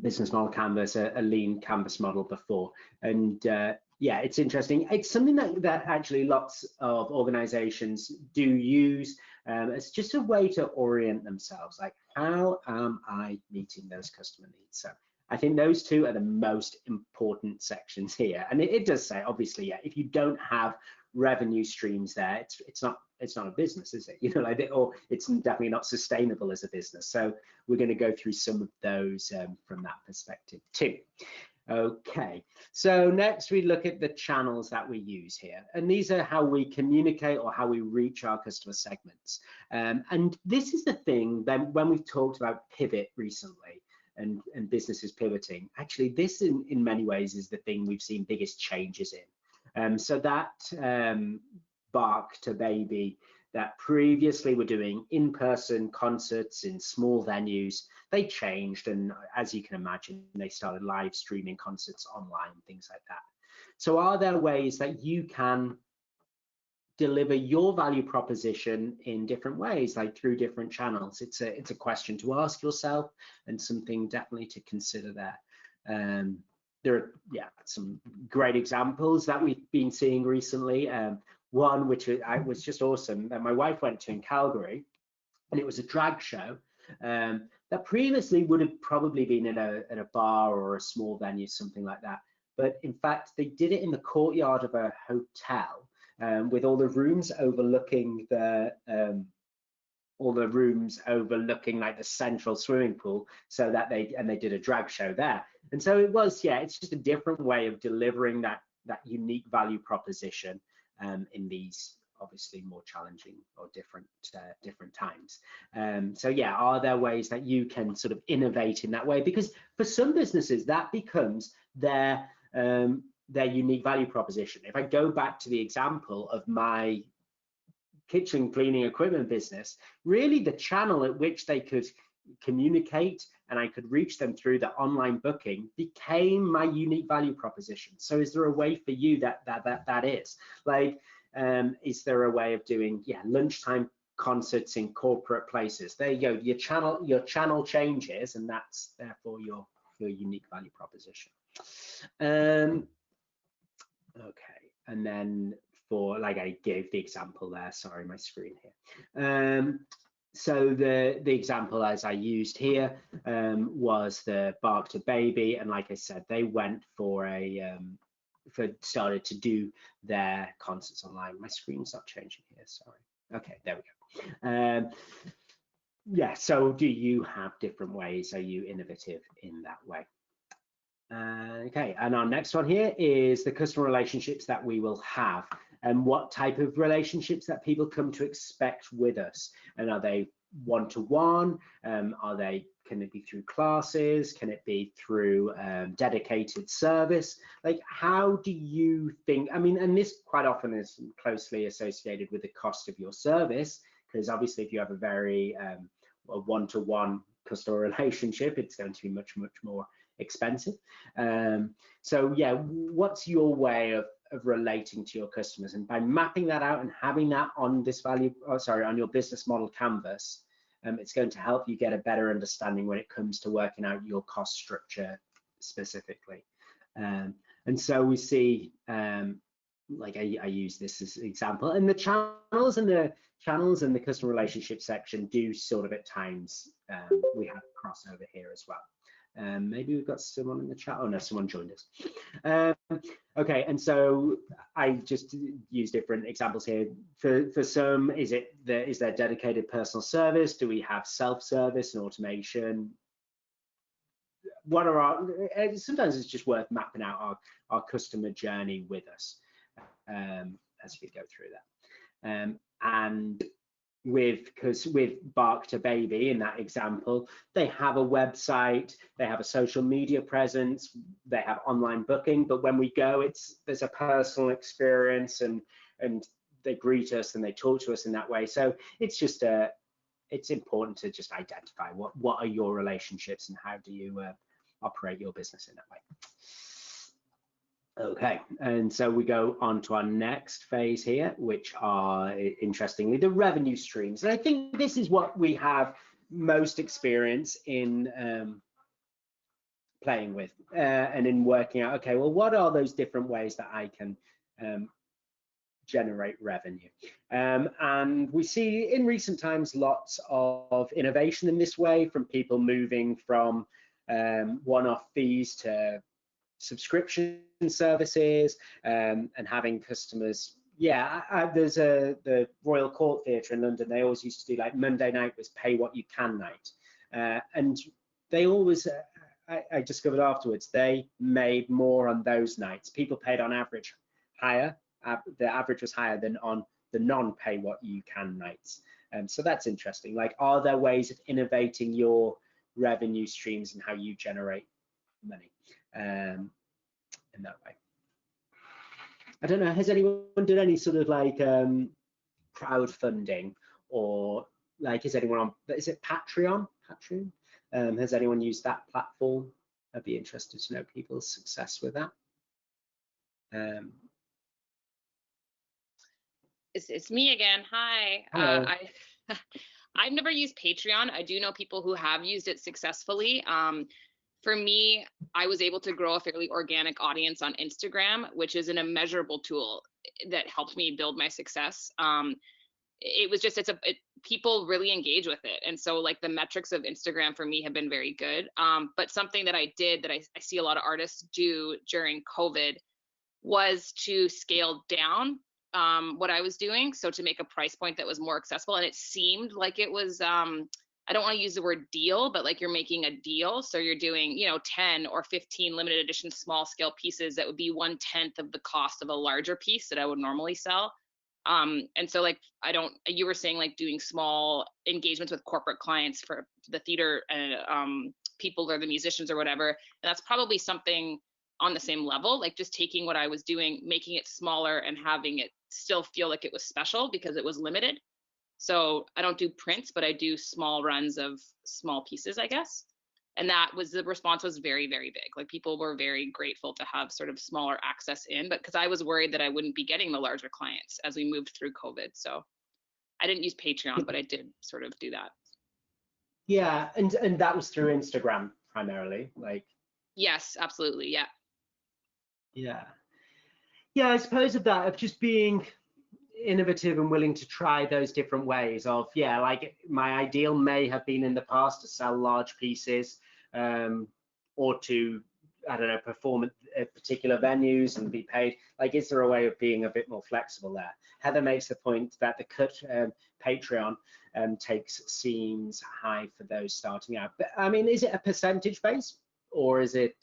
business model canvas, a lean canvas model before, and yeah, it's interesting. It's something that actually lots of organizations do use. It's just a way to orient themselves, like, how am I meeting those customer needs? So I think those two are the most important sections here. And it does say, obviously, yeah, if you don't have revenue streams there, it's not a business, is it? You know, like, or it's definitely not sustainable as a business. So we're going to go through some of those from that perspective too. Okay, so next we look at the channels that we use here, and these are how we communicate or how we reach our customer segments. And this is the thing that when we've talked about pivot recently, and businesses pivoting, actually this in many ways is the thing we've seen biggest changes in. So that Bach to Baby that previously were doing in-person concerts in small venues, they changed, and as you can imagine, they started live streaming concerts online, things like that. So are there ways that you can deliver your value proposition in different ways, like through different channels? It's a question to ask yourself, and something definitely to consider there. There are, yeah, some great examples that we've been seeing recently. One which was just awesome that my wife went to in Calgary, and it was a drag show that previously would have probably been in a bar or a small venue, something like that. But in fact, they did it in the courtyard of a hotel, with all the rooms overlooking like the central swimming pool, so that they did a drag show there. And so it was, yeah, it's just a different way of delivering that unique value proposition in these obviously more challenging or different times. So yeah, are there ways that you can sort of innovate in that way? Because for some businesses that becomes their unique value proposition. If I go back to the example of my kitchen cleaning equipment business, really the channel at which they could communicate and I could reach them through the online booking became my unique value proposition. So is there a way for you that is? Like, is there a way of doing, yeah, lunchtime concerts in corporate places? There you go, your channel changes, and that's therefore your unique value proposition. Okay, and then for, like I gave the example there, sorry, my screen here. So the example as I used here was the Bach to Baby, and like I said, they went for started to do their concerts online. My screen's not changing here, sorry. Okay, there we go. Yeah, so do you have different ways? Are you innovative in that way? Okay, and our next one here is the customer relationships that we will have, and what type of relationships that people come to expect with us. And are they one-to-one? Can it be through classes? Can it be through dedicated service? Like, how do you think, I mean, and this quite often is closely associated with the cost of your service, because obviously if you have a very a one-to-one customer relationship, it's going to be much more expensive. So yeah, what's your way of relating to your customers? And by mapping that out and having that on this on your business model canvas, it's going to help you get a better understanding when it comes to working out your cost structure specifically. And so we see, like I use this as an example, and the channels and the customer relationship section do sort of at times, we have a crossover here as well. Maybe we've got someone in the chat. Oh no, someone joined us. Okay, and so I just use different examples here. For some, is there dedicated personal service? Do we have self-service and automation? What are sometimes it's just worth mapping out our customer journey with us as we go through that. And because with Bach to Baby in that example, they have a website, they have a social media presence, they have online booking, but when we go, there's a personal experience, and they greet us and they talk to us in that way. So it's just it's important to just identify what are your relationships and how do you operate your business in that way. Okay, and so we go on to our next phase here, which are, interestingly, the revenue streams. And I think this is what we have most experience in playing with and in working out, okay, well, what are those different ways that I can generate revenue? And we see in recent times lots of innovation in this way, from people moving from one-off fees to subscription services, and having customers. Yeah, there's the Royal Court Theatre in London. They always used to do, like, Monday night was pay what you can night, and they always, I discovered afterwards, they made more on those nights. People paid on average higher. The average was higher than on the non-pay what you can nights. So that's interesting. Like, are there ways of innovating your revenue streams and how you generate money in that way? I don't know, has anyone done any sort of like crowdfunding, or like, is anyone on, is it Patreon? Has anyone used that platform? I'd be interested to know people's success with that. It's me again. Hi. I've never used Patreon. I do know people who have used it successfully. For me, I was able to grow a fairly organic audience on Instagram, which is an immeasurable tool that helped me build my success. It was just, people really engage with it. And so, like, the metrics of Instagram for me have been very good. But something that I did that I see a lot of artists do during COVID was to scale down what I was doing. So to make a price point that was more accessible. And it seemed like it was, I don't want to use the word deal, but like, you're making a deal. So you're doing, 10 or 15 limited edition small scale pieces that would be 1/10 of the cost of a larger piece that I would normally sell. And so, like, you were saying, like, doing small engagements with corporate clients for the theater and people or the musicians or whatever. And that's probably something on the same level, like just taking what I was doing, making it smaller and having it still feel like it was special because it was limited. So I don't do prints, but I do small runs of small pieces, I guess. And the response was very, very big. Like, people were very grateful to have sort of smaller access in, but because I was worried that I wouldn't be getting the larger clients as we moved through COVID. So I didn't use Patreon, but I did sort of do that. Yeah, and that was through Instagram primarily, like. Yes, absolutely, yeah. Yeah, I suppose of just being innovative and willing to try those different ways of, yeah, like, my ideal may have been in the past to sell large pieces, or to, I don't know, perform at particular venues and be paid. Like, is there a way of being a bit more flexible there? Heather makes the point that the Patreon seems high for those starting out. But I mean, is it a percentage base, or is it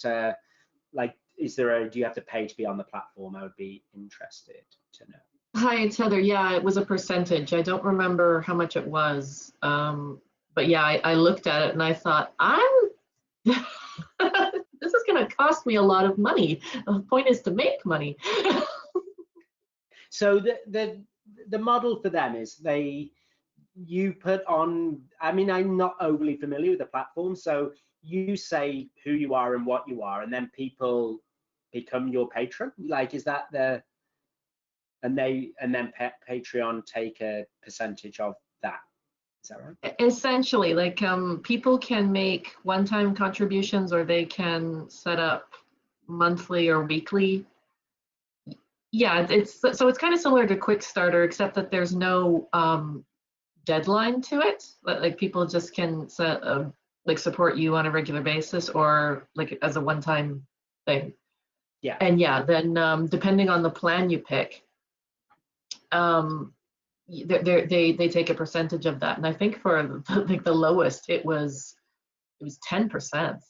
like, do you have to pay to be on the platform? I would be interested to know. Hi, it's Heather. Yeah, it was a percentage. I don't remember how much it was. But yeah, I looked at it and I thought, this is going to cost me a lot of money. The point is to make money. So the model for them is you put on, I mean, I'm not overly familiar with the platform, so you say who you are and what you are, and then people become your patron. Like, is that and then Patreon take a percentage of that? Is that right? Essentially, like, people can make one-time contributions, or they can set up monthly or weekly. Yeah, it's kind of similar to Quickstarter, except that there's no deadline to it. Like, people just can support you on a regular basis, or like as a one-time thing. Yeah. And yeah, then depending on the plan you pick, they take a percentage of that. And I think for like the lowest, it was 10%.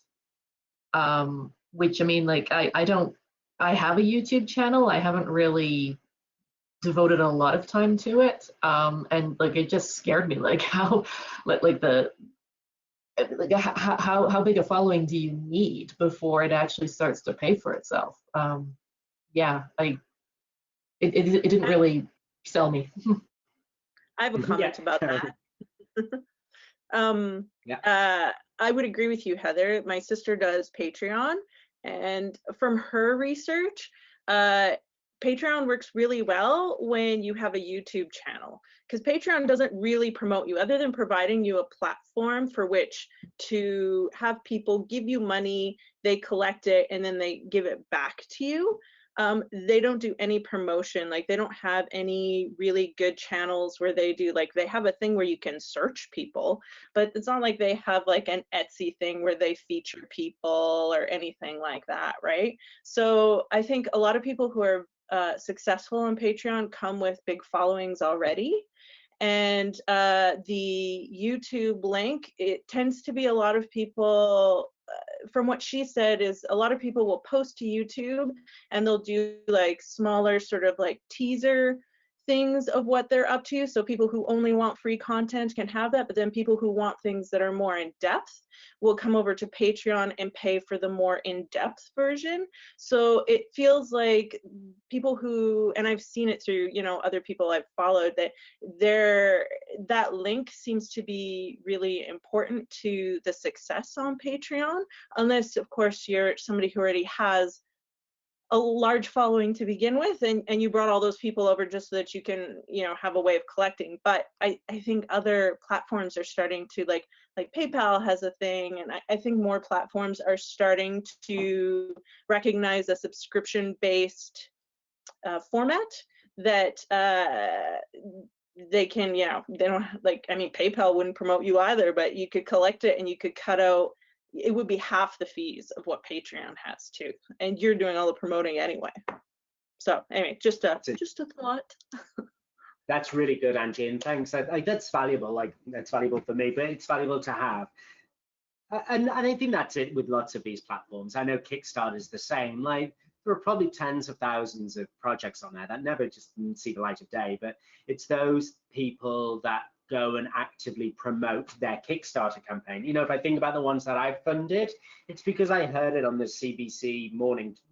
Which, I mean, like, I have a YouTube channel. I haven't really devoted a lot of time to it, and like it just scared me, like how like the like how big a following do you need before it actually starts to pay for itself? Yeah, it didn't really sell me. I have a comment about that. I would agree with you, Heather. My sister does Patreon, and from her research, Patreon works really well when you have a YouTube channel, because Patreon doesn't really promote you other than providing you a platform for which to have people give you money, they collect it, and then they give it back to you. They don't do any promotion. Like, they don't have any really good channels where they do, like, they have a thing where you can search people, but it's not like they have like an Etsy thing where they feature people or anything like that, right? So I think a lot of people who are successful on Patreon come with big followings already. And the YouTube link, it tends to be a lot of people, from what she said, is a lot of people will post to YouTube and they'll do like smaller sort of like teaser things of what they're up to. So people who only want free content can have that, but then people who want things that are more in depth will come over to Patreon and pay for the more in-depth version. So it feels like people who, and I've seen it through, you know, other people I've followed, that that link seems to be really important to the success on Patreon, unless of course you're somebody who already has a large following to begin with, and you brought all those people over just so that you can, you know, have a way of collecting. But I think other platforms are starting to, like PayPal has a thing, and I think more platforms are starting to recognize a subscription-based format that they can, you know, they don't, like, I mean, PayPal wouldn't promote you either, but you could collect it and you could cut out, it would be half the fees of what Patreon has too, and you're doing all the promoting anyway. So anyway, just a thought. That's really good, Angie, and thanks. Like, that's valuable. Like, that's valuable for me, but it's valuable to have. And I think that's it with lots of these platforms. I know Kickstarter is the same. Like, there are probably tens of thousands of projects on there that never just see the light of day, but it's those people that go and actively promote their Kickstarter campaign. You know, if I think about the ones that I've funded, it's because I heard it on the CBC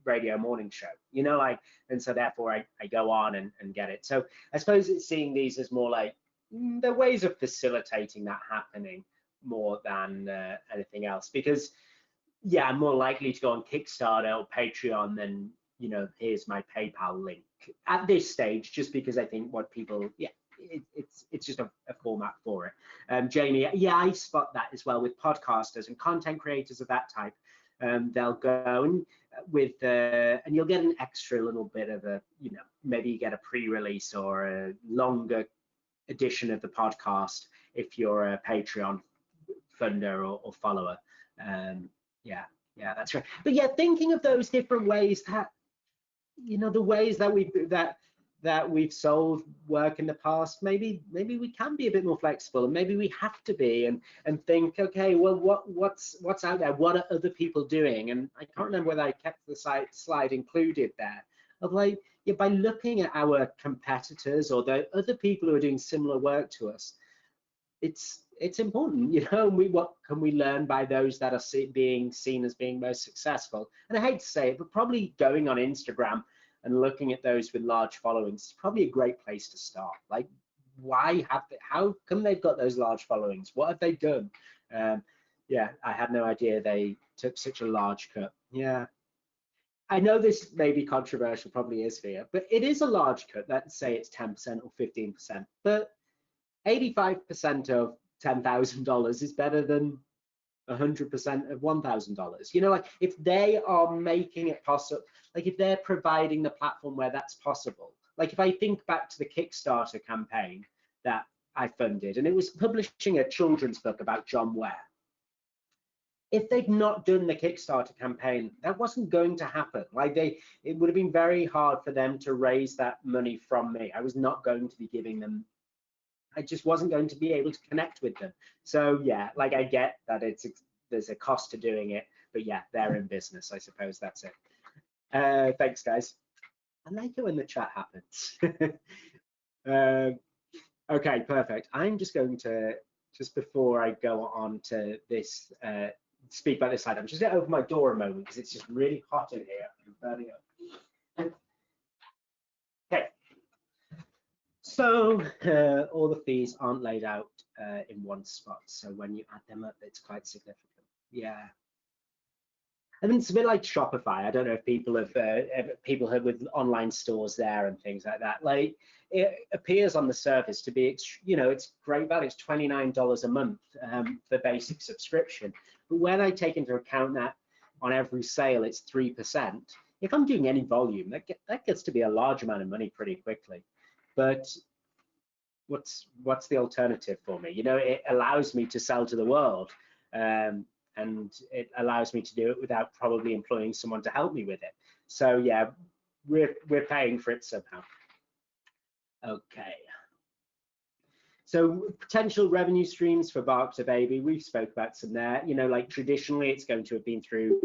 radio morning show, you know, like, and so therefore I go on and get it. So I suppose it's seeing these as more like the ways of facilitating that happening more than anything else, because yeah, I'm more likely to go on Kickstarter or Patreon than, you know, here's my PayPal link at this stage, just because I think what people, yeah, it's just a format for it. Jamie, yeah, I spot that as well with podcasters and content creators of that type. They'll go and with and you'll get an extra little bit of a, you know, maybe you get a pre-release or a longer edition of the podcast if you're a Patreon funder or follower. Yeah, that's right. But yeah, thinking of those different ways that, you know, the ways that we've sold work in the past, maybe we can be a bit more flexible, and maybe we have to be, and think, okay, well, what's out there? What are other people doing? And I can't remember whether I kept the slide included there of, like, yeah, by looking at our competitors or the other people who are doing similar work to us, it's important, you know, what can we learn by those that are being seen as being most successful? And I hate to say it, but probably going on Instagram and looking at those with large followings is probably a great place to start. Like, how come they've got those large followings? What have they done? Yeah, I had no idea they took such a large cut. Yeah, I know this may be controversial, probably is here, but it is a large cut. Let's say it's 10% or 15%, but 85% of $10,000 is better than 100% of $1,000. You know, like, if they are making it possible, like if they're providing the platform where that's possible, like if I think back to the Kickstarter campaign that I funded, and it was publishing a children's book about John Ware. If they'd not done the Kickstarter campaign, that wasn't going to happen. Like, it would have been very hard for them to raise that money from me. I was not going to be giving them, I just wasn't going to be able to connect with them. So yeah, like, I get that there's a cost to doing it, but yeah, they're in business. I suppose that's it. Thanks, guys. I like it when the chat happens. Okay, perfect. I'm just going to, just before I go on to this, speak about this slide, I'm just going to open my door a moment because it's just really hot in here. I'm burning up. Okay. So all the fees aren't laid out in one spot. So when you add them up, it's quite significant. Yeah. I mean, it's a bit like Shopify. I don't know if people have with online stores there and things like that. Like, it appears on the surface to be, you know, it's great value. It's $29 a month for basic subscription. But when I take into account that on every sale it's 3%, if I'm doing any volume, that gets to be a large amount of money pretty quickly. But what's the alternative for me? You know, it allows me to sell to the world. And it allows me to do it without probably employing someone to help me with it. So yeah, we're paying for it somehow. Okay. So potential revenue streams for Bach to Baby, we've spoke about some there. You know, like traditionally it's going to have been through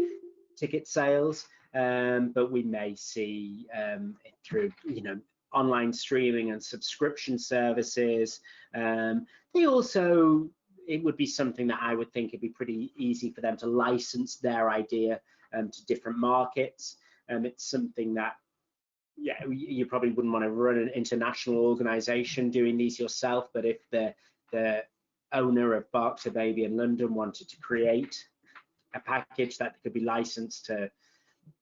ticket sales, but we may see it through, you know, online streaming and subscription services. They also, it would be something that I would think it'd be pretty easy for them to license their idea to different markets. It's something that, yeah, you probably wouldn't want to run an international organization doing these yourself, but if the owner of Bach to Baby in London wanted to create a package that could be licensed to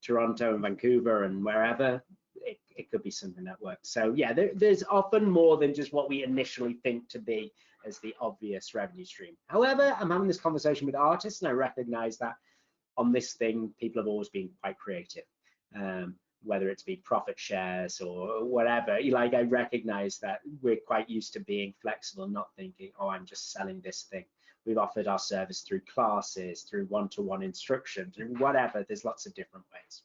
Toronto and Vancouver and wherever, it could be something that works. So yeah, there's often more than just what we initially think to be as the obvious revenue stream. However, I'm having this conversation with artists and I recognize that on this thing, people have always been quite creative, whether it's be profit shares or whatever. Like, I recognize that we're quite used to being flexible, not thinking, oh, I'm just selling this thing. We've offered our service through classes, through one-to-one instruction, through whatever. There's lots of different ways.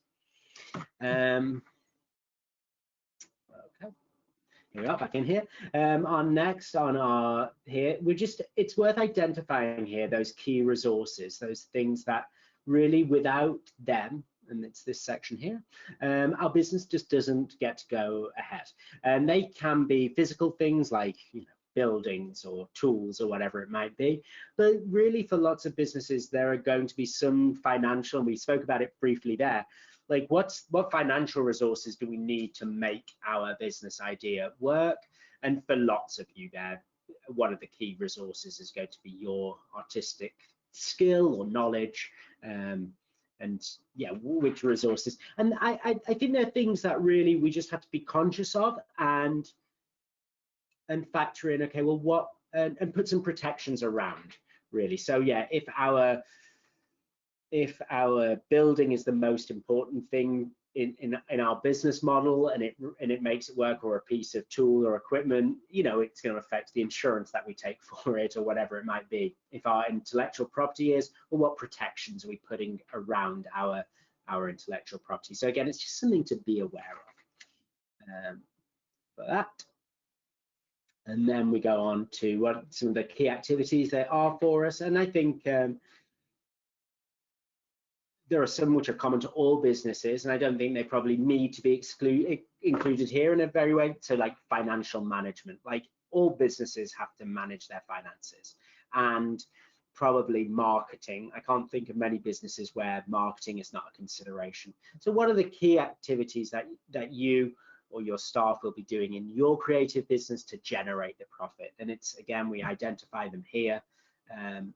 Okay. Here we are, back in here. On next, on our here, it's worth identifying here those key resources, those things that really without them, and it's this section here, our business just doesn't get to go ahead. And they can be physical things like, you know, buildings or tools or whatever it might be, but really for lots of businesses there are going to be some financial, and we spoke about it briefly there, like what financial resources do we need to make our business idea work? And for lots of you there, one of the key resources is going to be your artistic skill or knowledge, and yeah, which resources. And I think there are things that really we just have to be conscious of and factor in, okay, well, what, and put some protections around, really. So yeah, if our building is the most important thing in our business model and it makes it work, or a piece of tool or equipment, you know, it's going to affect the insurance that we take for it or whatever it might be. If our intellectual property is, well, what protections are we putting around our intellectual property? So again, it's just something to be aware of for that. And then we go on to what some of the key activities there are for us. And I think there are some which are common to all businesses, and I don't think they probably need to be included here in a very way. So like financial management, like all businesses have to manage their finances, and probably marketing. I can't think of many businesses where marketing is not a consideration. So what are the key activities that you or your staff will be doing in your creative business to generate the profit? And it's, again, we identify them here and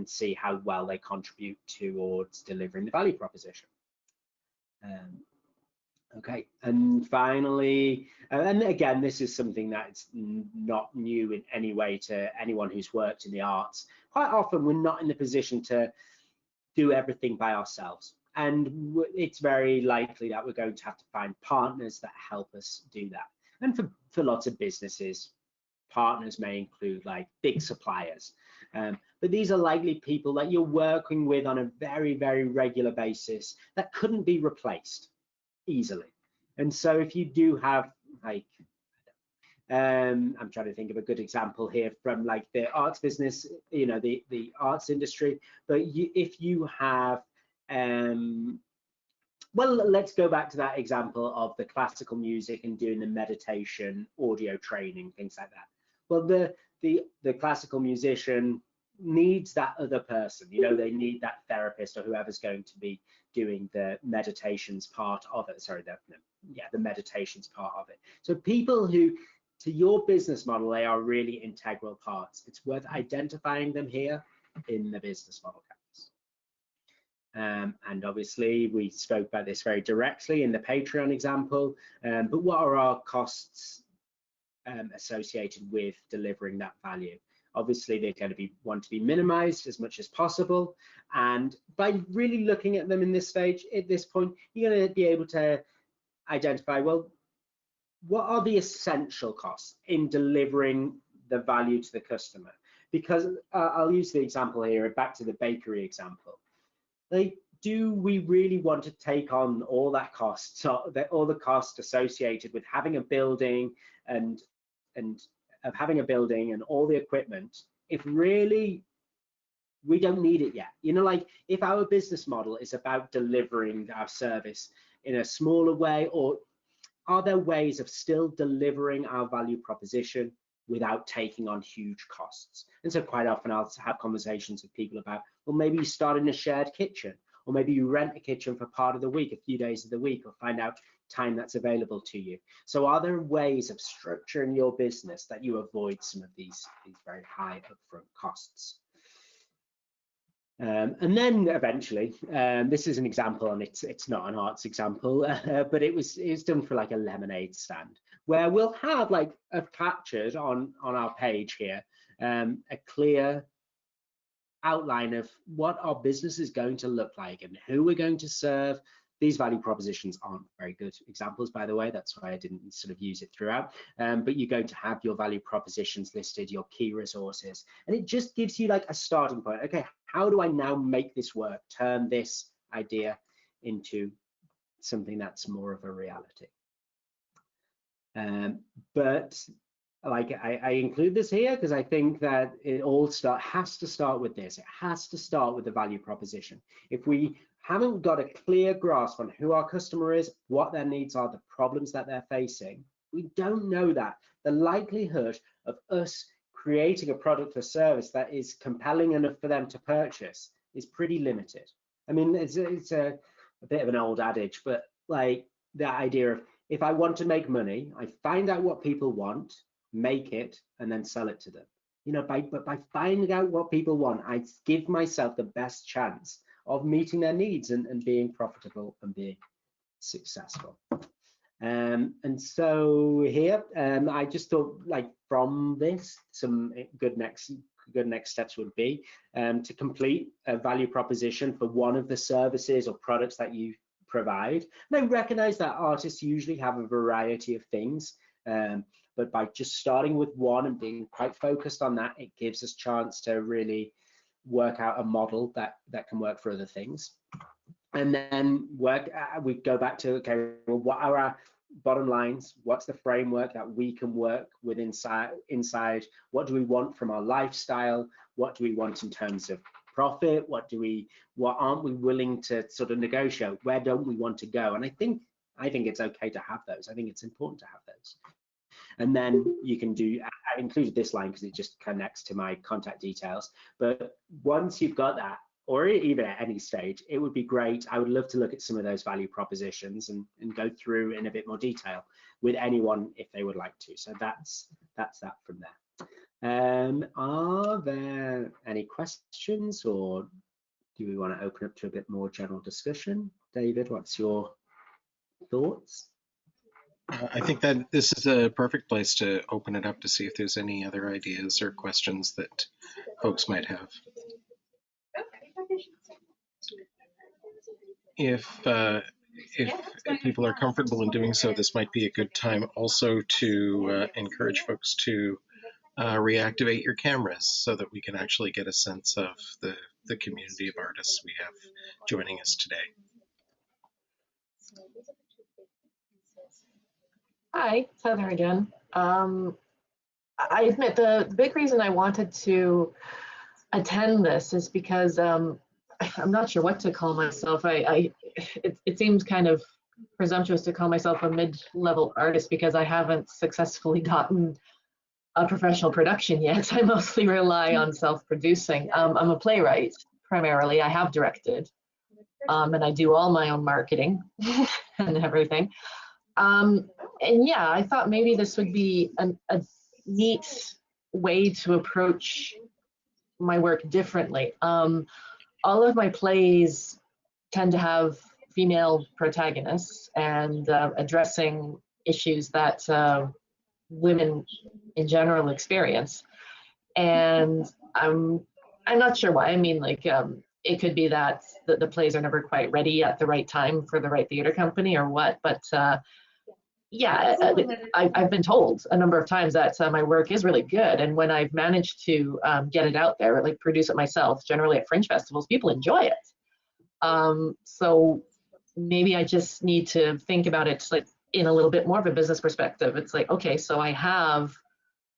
see how well they contribute towards delivering the value proposition. Okay, and finally, and again, this is something that's not new in any way to anyone who's worked in the arts. Quite often we're not in the position to do everything by ourselves. And it's very likely that we're going to have to find partners that help us do that. And for lots of businesses, partners may include like big suppliers. But these are likely people that you're working with on a very, very regular basis that couldn't be replaced easily. And so if you do have like, I'm trying to think of a good example here from like the arts business, you know, the arts industry, but if you have Well, let's go back to that example of the classical music and doing the meditation, audio training, things like that. Well, the classical musician needs that other person, you know, they need that therapist or whoever's going to be doing the meditations part of it. Sorry, the meditations part of it. So people who, to your business model, they are really integral parts. It's worth identifying them here in the business model canvas. And obviously we spoke about this very directly in the Patreon example, but what are our costs associated with delivering that value? Obviously they're going to want to be minimized as much as possible, and by really looking at them in this stage, at this point, you're going to be able to identify, well, what are the essential costs in delivering the value to the customer? Because I'll use the example here, back to the bakery example. Like, do we really want to take on all that cost, so all the cost associated with having a building and of having a building and all the equipment, if really we don't need it yet? You know, like if our business model is about delivering our service in a smaller way, or are there ways of still delivering our value proposition without taking on huge costs? And so quite often I'll have conversations with people about, well, maybe you start in a shared kitchen, or maybe you rent a kitchen for part of the week, a few days of the week, or find out time that's available to you. So are there ways of structuring your business that you avoid some of these very high upfront costs? And then eventually, this is an example, and it's not an arts example, but it's done for like a lemonade stand, where we'll have, like, I've captured on our page here a clear outline of what our business is going to look like and who we're going to serve. These value propositions aren't very good examples, by the way, that's why I didn't sort of use it throughout, but you're going to have your value propositions listed, your key resources, and it just gives you like a starting point. Okay, how do I now make this work, turn this idea into something that's more of a reality? But like I include this here because I think that it all has to start with this. It has to start with the value proposition. If we haven't got a clear grasp on who our customer is, what their needs are, the problems that they're facing, we don't know that, the likelihood of us creating a product or service that is compelling enough for them to purchase is pretty limited. I mean, it's a bit of an old adage, but like the idea of, if I want to make money, I find out what people want, make it, and then sell it to them. You know, by finding out what people want, I give myself the best chance of meeting their needs and being profitable and being successful. And so here, I just thought, like, from this, some good next steps would be to complete a value proposition for one of the services or products that you provide. And I recognize that artists usually have a variety of things, but by just starting with one and being quite focused on that, it gives us a chance to really work out a model that can work for other things. And then we go back to, okay, well, what are our bottom lines? What's the framework that we can work with inside? What do we want from our lifestyle? What do we want in terms of profit? What aren't we willing to sort of negotiate? Where don't we want to go? And I think it's okay to have those. I think it's important to have those. And then you can I included this line because it just connects to my contact details. But once you've got that, or even at any stage, it would be great. I would love to look at some of those value propositions and go through in a bit more detail with anyone if they would like to. So that's that from there. Are there any questions, or do we want to open up to a bit more general discussion? David, what's your thoughts? I think that this is a perfect place to open it up to see if there's any other ideas or questions that folks might have. If people are comfortable in doing so, this might be a good time also to encourage folks to reactivate your cameras so that we can actually get a sense of the community of artists we have joining us today. Hi, it's Heather again. I admit the big reason I wanted to attend this is because I'm not sure what to call myself. It seems kind of presumptuous to call myself a mid-level artist because I haven't successfully gotten a professional production yet. I mostly rely on self-producing. I'm a playwright primarily. I have directed, and I do all my own marketing and everything. And yeah, I thought maybe this would be a neat way to approach my work differently. All of my plays tend to have female protagonists and addressing issues that women in general experience. And I'm not sure why. I mean, like, it could be that the plays are never quite ready at the right time for the right theater company or what, but yeah, I've been told a number of times that my work is really good. And when I've managed to get it out there, like produce it myself, generally at fringe festivals, people enjoy it. So maybe I just need to think about it like in a little bit more of a business perspective. It's like, okay, so I have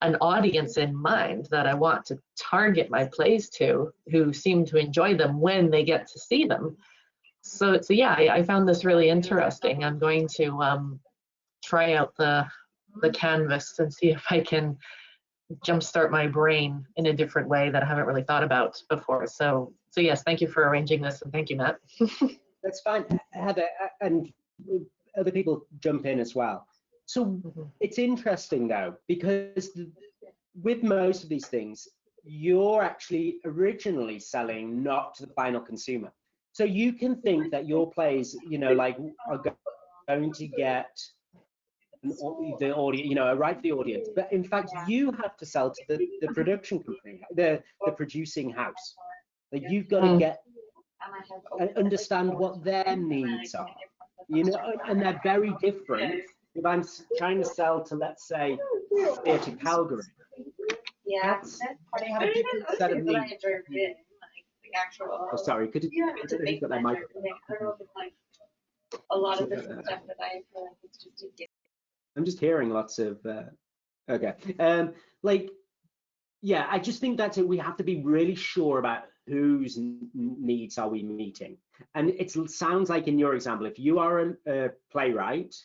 an audience in mind that I want to target my plays to, who seem to enjoy them when they get to see them. So yeah, I found this really interesting. I'm going to try out the canvas and see if I can jumpstart my brain in a different way that I haven't really thought about before. So yes, thank you for arranging this, and thank you, Matt. That's fine, Heather, and other people jump in as well. So it's interesting though, because with most of these things, you're actually originally selling not to the final consumer. So you can think that your plays, you know, like are going to get the audience, you know, right for the audience, but in fact you have to sell to the production company, the producing house. That you've got to get and understand what their needs are, you know, and they're very different. If I'm trying to sell to, let's say, Theatre Calgary, they have a different set of needs. Oh, sorry, could you put that microphone? A lot of the stuff that I feel like it's just a I'm just hearing lots of okay, like, yeah, I just think that's it. We have to be really sure about whose needs are we meeting. And it sounds like in your example, if you are a playwright,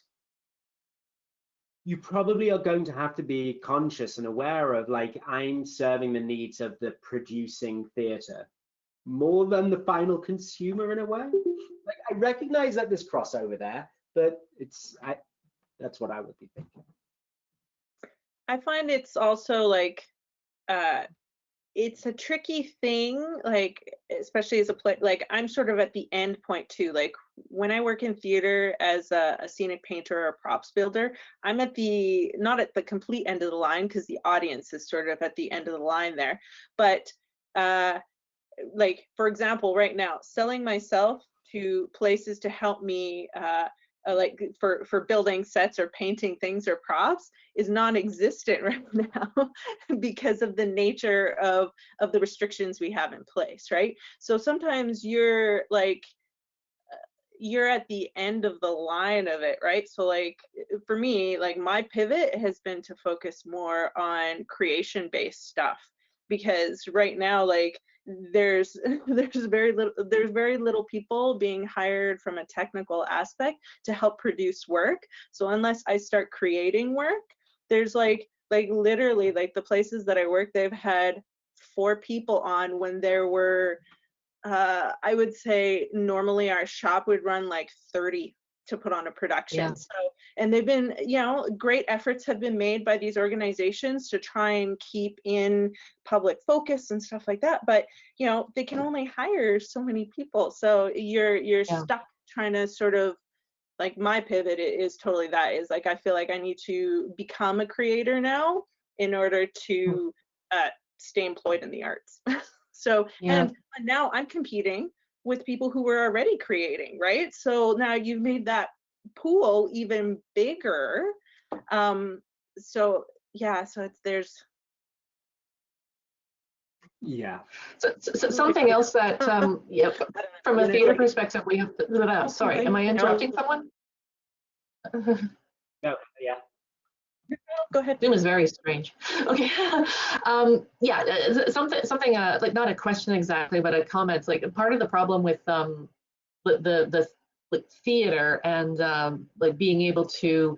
you probably are going to have to be conscious and aware of, like, I'm serving the needs of the producing theatre more than the final consumer in a way. Like, I recognize that there's crossover there, but that's what I would be thinking. I find it's also like it's a tricky thing, like especially as a play, like I'm sort of at the end point too. Like when I work in theater as a scenic painter or a props builder, I'm at the not at the complete end of the line because the audience is sort of at the end of the line there. But like for example, right now, selling myself to places to help me like for building sets or painting things or props is non-existent right now because of the nature of the restrictions we have in place, right? So sometimes you're like you're at the end of the line of it, right? So like for me, like my pivot has been to focus more on creation-based stuff, because right now, like there's very little people being hired from a technical aspect to help produce work. So unless I start creating work, there's like literally like the places that I work, they've had 4 people on when there were I would say normally our shop would run like 30 to put on a production. Yeah. So, and they've been, you know, great efforts have been made by these organizations to try and keep in public focus and stuff like that. But, you know, they can only hire so many people. So you're stuck trying to sort of, like my pivot is totally that, is like, I feel like I need to become a creator now in order to stay employed in the arts. So, and now I'm competing with people who were already creating, right? So now you've made that pool even bigger. So yeah, so there's. Yeah. So something else that, from a theater perspective, we have to, 哦 sorry, am I interrupting someone? No, yeah. Go ahead. Zoom is very strange. Okay. Yeah, something like not a question exactly, but a comment. Like part of the problem with the like theater and like being able to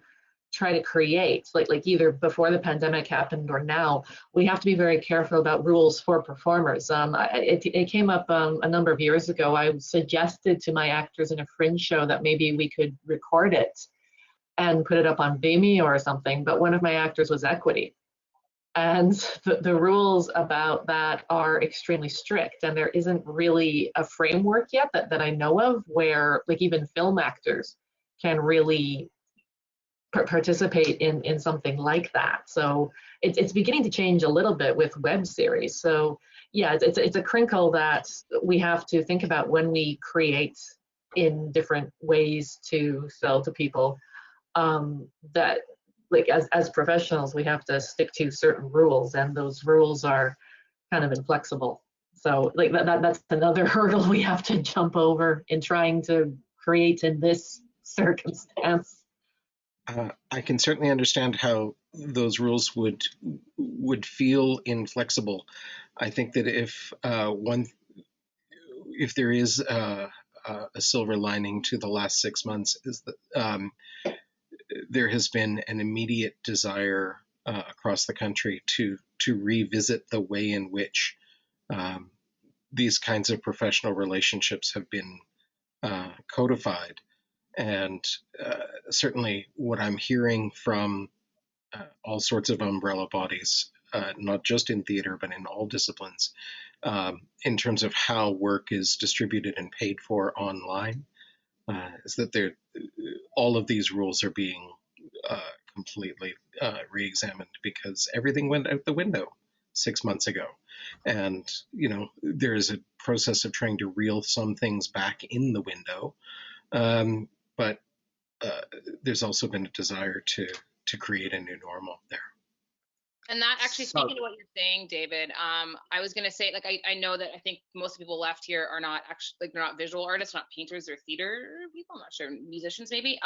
try to create like either before the pandemic happened or now, we have to be very careful about rules for performers. It came up a number of years ago. I suggested to my actors in a fringe show that maybe we could record it and put it up on Vimeo or something, but one of my actors was equity. And the rules about that are extremely strict, and there isn't really a framework yet that I know of where like even film actors can really participate in something like that. So it's beginning to change a little bit with web series. So yeah, it's a crinkle that we have to think about when we create in different ways to sell to people. That like as professionals, we have to stick to certain rules, and those rules are kind of inflexible. So like that's another hurdle we have to jump over in trying to create in this circumstance. I can certainly understand how those rules would feel inflexible. I think that if there is a silver lining to the last 6 months, is that there has been an immediate desire across the country to revisit the way in which these kinds of professional relationships have been codified. And certainly what I'm hearing from all sorts of umbrella bodies, not just in theater, but in all disciplines, in terms of how work is distributed and paid for online, is that all of these rules are being completely re-examined because everything went out the window 6 months ago. And, there's a process of trying to reel some things back in the window. But there's also been a desire to create a new normal there. And that actually, speaking to what you're saying, David, I was going to say, like, I know that I think most people left here are not actually, like, they're not visual artists, not painters or theater people, I'm not sure, musicians maybe.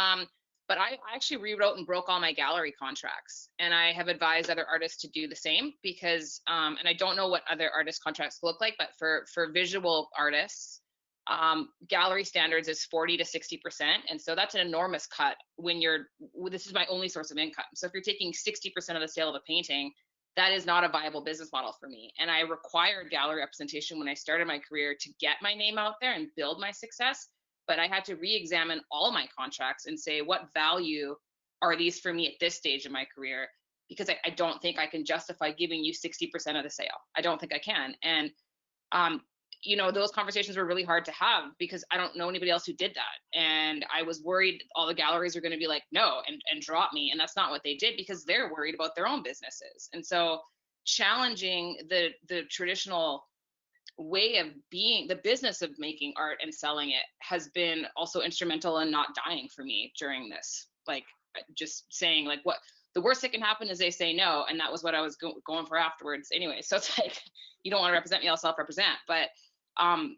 But I actually rewrote and broke all my gallery contracts, and I have advised other artists to do the same because, and I don't know what other artist contracts look like, but for visual artists, gallery standards is 40 to 60%. And so that's an enormous cut when this is my only source of income. So if you're taking 60% of the sale of a painting, that is not a viable business model for me. And I required gallery representation when I started my career to get my name out there and build my success. But I had to re-examine all my contracts and say, what value are these for me at this stage of my career? Because I don't think I can justify giving you 60% of the sale. I don't think I can. And those conversations were really hard to have because I don't know anybody else who did that. And I was worried all the galleries are going to be like, no, and drop me. And that's not what they did because they're worried about their own businesses. And so challenging the traditional way of being, the business of making art and selling it has been also instrumental in not dying for me during this. Like just saying like what the worst that can happen is they say no. And that was what I was going for afterwards anyway. So it's like, you don't want to represent me, I'll self-represent. But and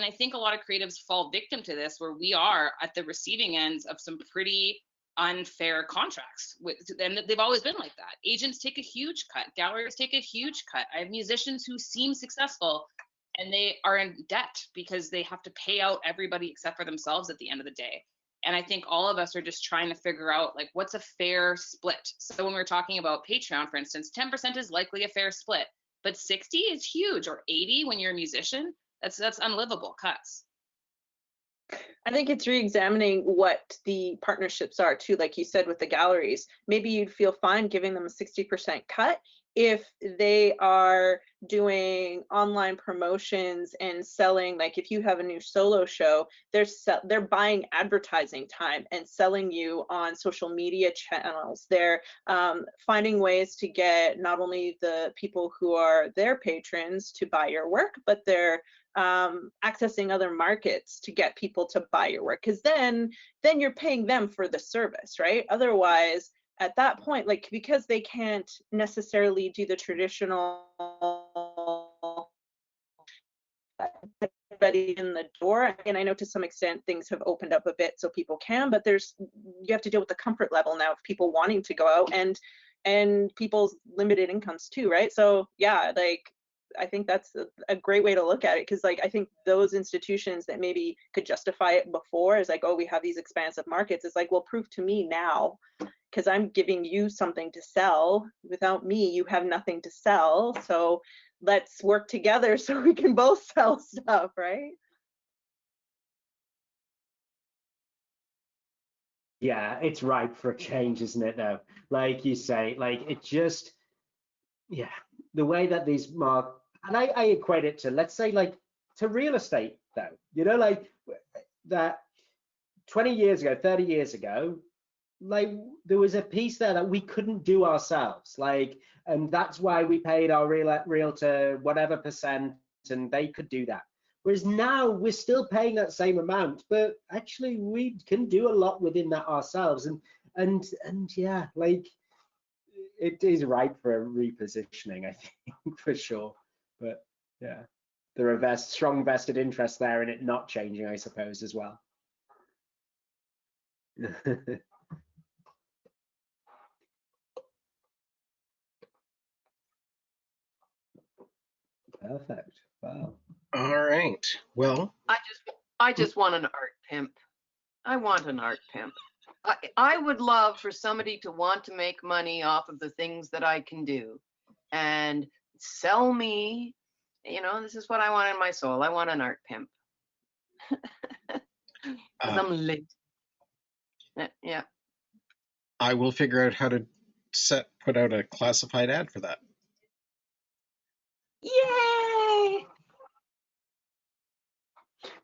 I think a lot of creatives fall victim to this, where we are at the receiving ends of some pretty unfair contracts and they've always been like that. Agents take a huge cut, galleries take a huge cut. I have musicians who seem successful and they are in debt because they have to pay out everybody except for themselves at the end of the day. And I think all of us are just trying to figure out like what's a fair split. So when we're talking about Patreon, for instance, 10% is likely a fair split, but 60 is huge, or 80 when you're a musician. That's unlivable cuts. I think it's re-examining what the partnerships are too, like you said with the galleries. Maybe you'd feel fine giving them a 60% cut if they are doing online promotions and selling, like if you have a new solo show, they're buying advertising time and selling you on social media channels. They're finding ways to get not only the people who are their patrons to buy your work, but they're accessing other markets to get people to buy your work, because then you're paying them for the service, right? Otherwise, at that point, like, because they can't necessarily do the traditional everybody in the door. And I know to some extent things have opened up a bit so people can, but you have to deal with the comfort level now of people wanting to go out and people's limited incomes too, right? So yeah, like I think that's a great way to look at it, because like I think those institutions that maybe could justify it before is like, oh, we have these expansive markets. It's like, well, prove to me now, because I'm giving you something to sell. Without me, you have nothing to sell. So let's work together so we can both sell stuff, right? Yeah, it's ripe for a change, isn't it, though? Like you say, like it just, yeah, the way that these and I equate it to, let's say, like to real estate, though, you know, like that 20 years ago, 30 years ago, like there was a piece there that we couldn't do ourselves, like, and that's why we paid our realtor whatever percent, and they could do that. Whereas now we're still paying that same amount, but actually we can do a lot within that ourselves, and yeah, like it is ripe for a repositioning, I think, for sure. But yeah, there are strong vested interest there in it not changing, I suppose, as well. Perfect. Wow. All right. Well, I just want an art pimp. I want an art pimp. I would love for somebody to want to make money off of the things that I can do and sell me, you know, this is what I want in my soul. I want an art pimp. Because I'm late. Yeah. I will figure out how to put out a classified ad for that. Yay!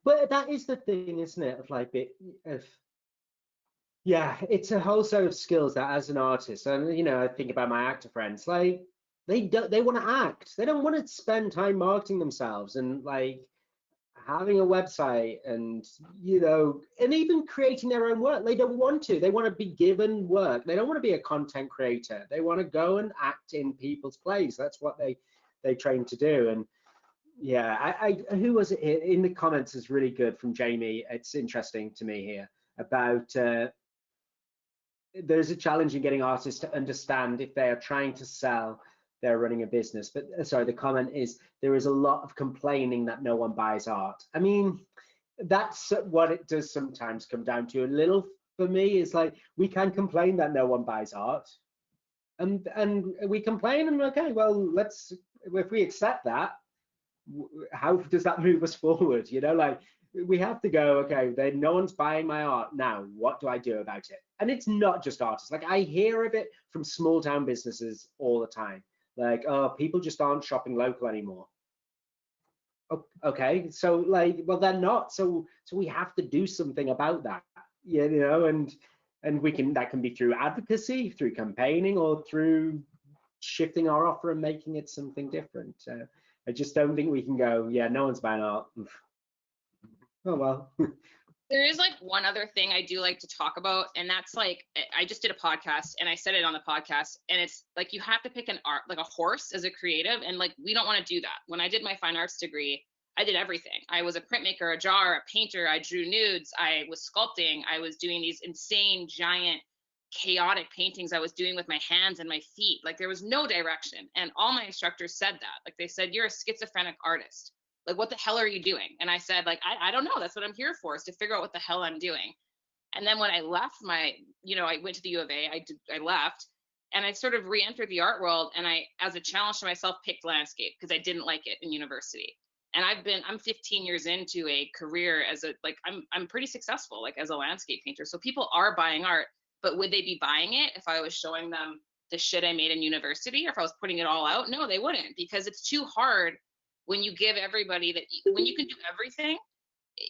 But that is the thing, isn't it? Of like yeah, it's a whole set of skills that as an artist, and you know, I think about my actor friends, like they want to act. They don't want to spend time marketing themselves and like having a website and, you know, and even creating their own work. They don't want to. They want to be given work. They don't want to be a content creator. They want to go and act in people's plays. That's what they train to do. And yeah, who was it here? In the comments is really good from Jamie. It's interesting to me here about there's a challenge in getting artists to understand if they are trying to sell, they're running a business. But sorry, the comment is there is a lot of complaining that no one buys art. I mean, that's what it does sometimes come down to. A little for me is like we can complain that no one buys art, and we complain and okay, well, let's, if we accept that, how does that move us forward? You know, like we have to go, okay, no one's buying my art now, what do I do about it? And it's not just artists. Like I hear of it from small town businesses all the time, like, oh, people just aren't shopping local anymore. Okay, so like, well, they're not, so we have to do something about that, you know, and we can, that can be through advocacy, through campaigning, or through shifting our offer and making it something different. I just don't think we can go, yeah, no one's buying art. Oh, well. There is like one other thing I do like to talk about, and that's like, I just did a podcast and I said it on the podcast, and it's like you have to pick an art, like a horse as a creative, and like we don't want to do that. When I did my fine arts degree, I did everything. I was a printmaker, a drawer, a painter, I drew nudes, I was sculpting, I was doing these insane, giant, chaotic paintings I was doing with my hands and my feet. Like there was no direction. And all my instructors said that. Like they said, you're a schizophrenic artist. Like, what the hell are you doing? And I said, like, I don't know. That's what I'm here for, is to figure out what the hell I'm doing. And then when I left my, you know, I went to the U of A, I left, and I sort of re-entered the art world. And I, as a challenge to myself, picked landscape because I didn't like it in university. And I'm 15 years into a career as a, like, I'm pretty successful, like as a landscape painter. So people are buying art, but would they be buying it if I was showing them the shit I made in university, or if I was putting it all out? No, they wouldn't, because it's too hard when you give everybody that, when you can do everything,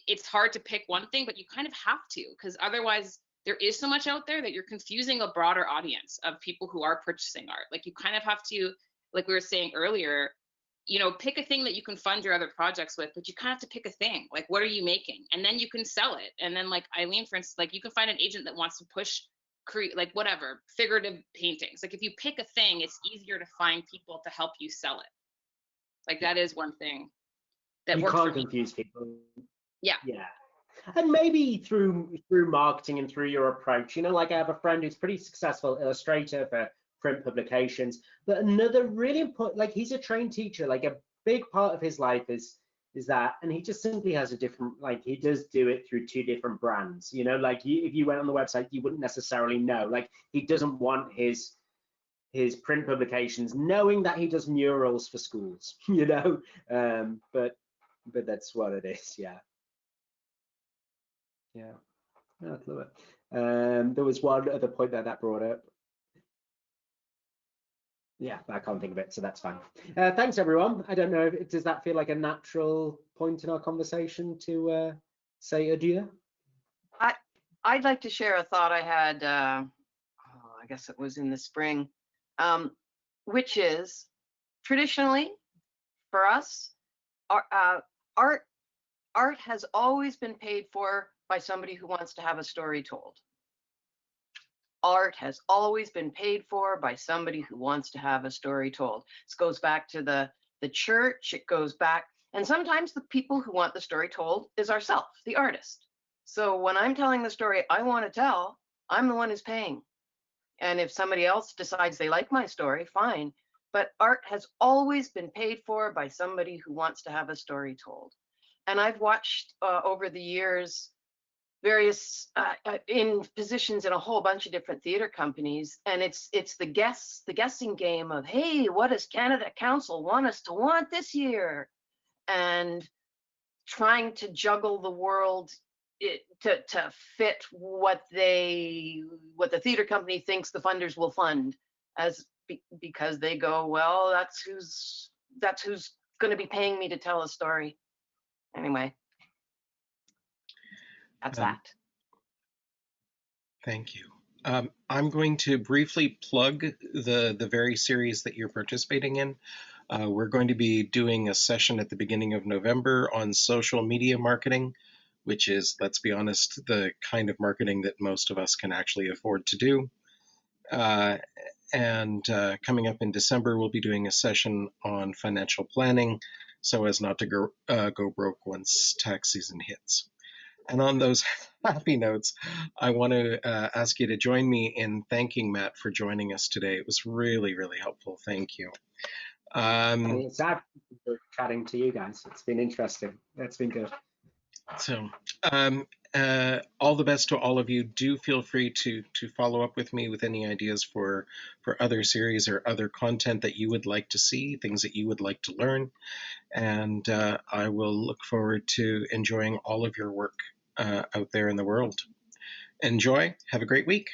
it's hard to pick one thing, but you kind of have to, because otherwise there is so much out there that you're confusing a broader audience of people who are purchasing art. Like you kind of have to, like we were saying earlier, you know, pick a thing that you can fund your other projects with, but you kind of have to pick a thing. Like, what are you making? And then you can sell it. And then like Eileen, for instance, like you can find an agent that wants to push, like whatever, figurative paintings. Like if you pick a thing, it's easier to find people to help you sell it. Like that is one thing that You worked can't for me. confuse people. Yeah. Yeah. And maybe through marketing and through your approach, you know, like I have a friend who's pretty successful illustrator for print publications, but another really important, like he's a trained teacher, like a big part of his life is that, and he just simply has a different, like he does do it through 2 different brands, you know, like if you went on the website, you wouldn't necessarily know, like he doesn't want his print publications knowing that he does murals for schools, you know, but that's what it is. Yeah. I love it. There was one other point that brought up. Yeah, I can't think of it, so that's fine. Thanks, everyone. I don't know, does that feel like a natural point in our conversation to say adieu? I'd like to share a thought I had, I guess it was in the spring, which is traditionally for us, art has always been paid for by somebody who wants to have a story told. Art has always been paid for by somebody who wants to have a story told. This goes back to the church, it goes back, and sometimes the people who want the story told is ourselves, the artist. So when I'm telling the story I want to tell, I'm the one who's paying. And if somebody else decides they like my story, fine. But art has always been paid for by somebody who wants to have a story told. And I've watched over the years various in positions in a whole bunch of different theater companies, and it's the guessing game of, hey, what does Canada Council want us to want this year, and trying to juggle the world to fit what the theater company thinks the funders will fund, because they go, well, that's who's going to be paying me to tell a story. Anyway, that's that. Thank you. I'm going to briefly plug the very series that you're participating in. We're going to be doing a session at the beginning of November on social media marketing, which is, let's be honest, the kind of marketing that most of us can actually afford to do. And coming up in December, we'll be doing a session on financial planning so as not to go broke once tax season hits. And on those happy notes, I want to ask you to join me in thanking Matt for joining us today. It was really, really helpful. Thank you. It's actually chatting to you guys. It's been interesting. It's been good. So all the best to all of you. Do feel free to follow up with me with any ideas for other series or other content that you would like to see, things that you would like to learn. And I will look forward to enjoying all of your work out there in the world. Enjoy. Have a great week.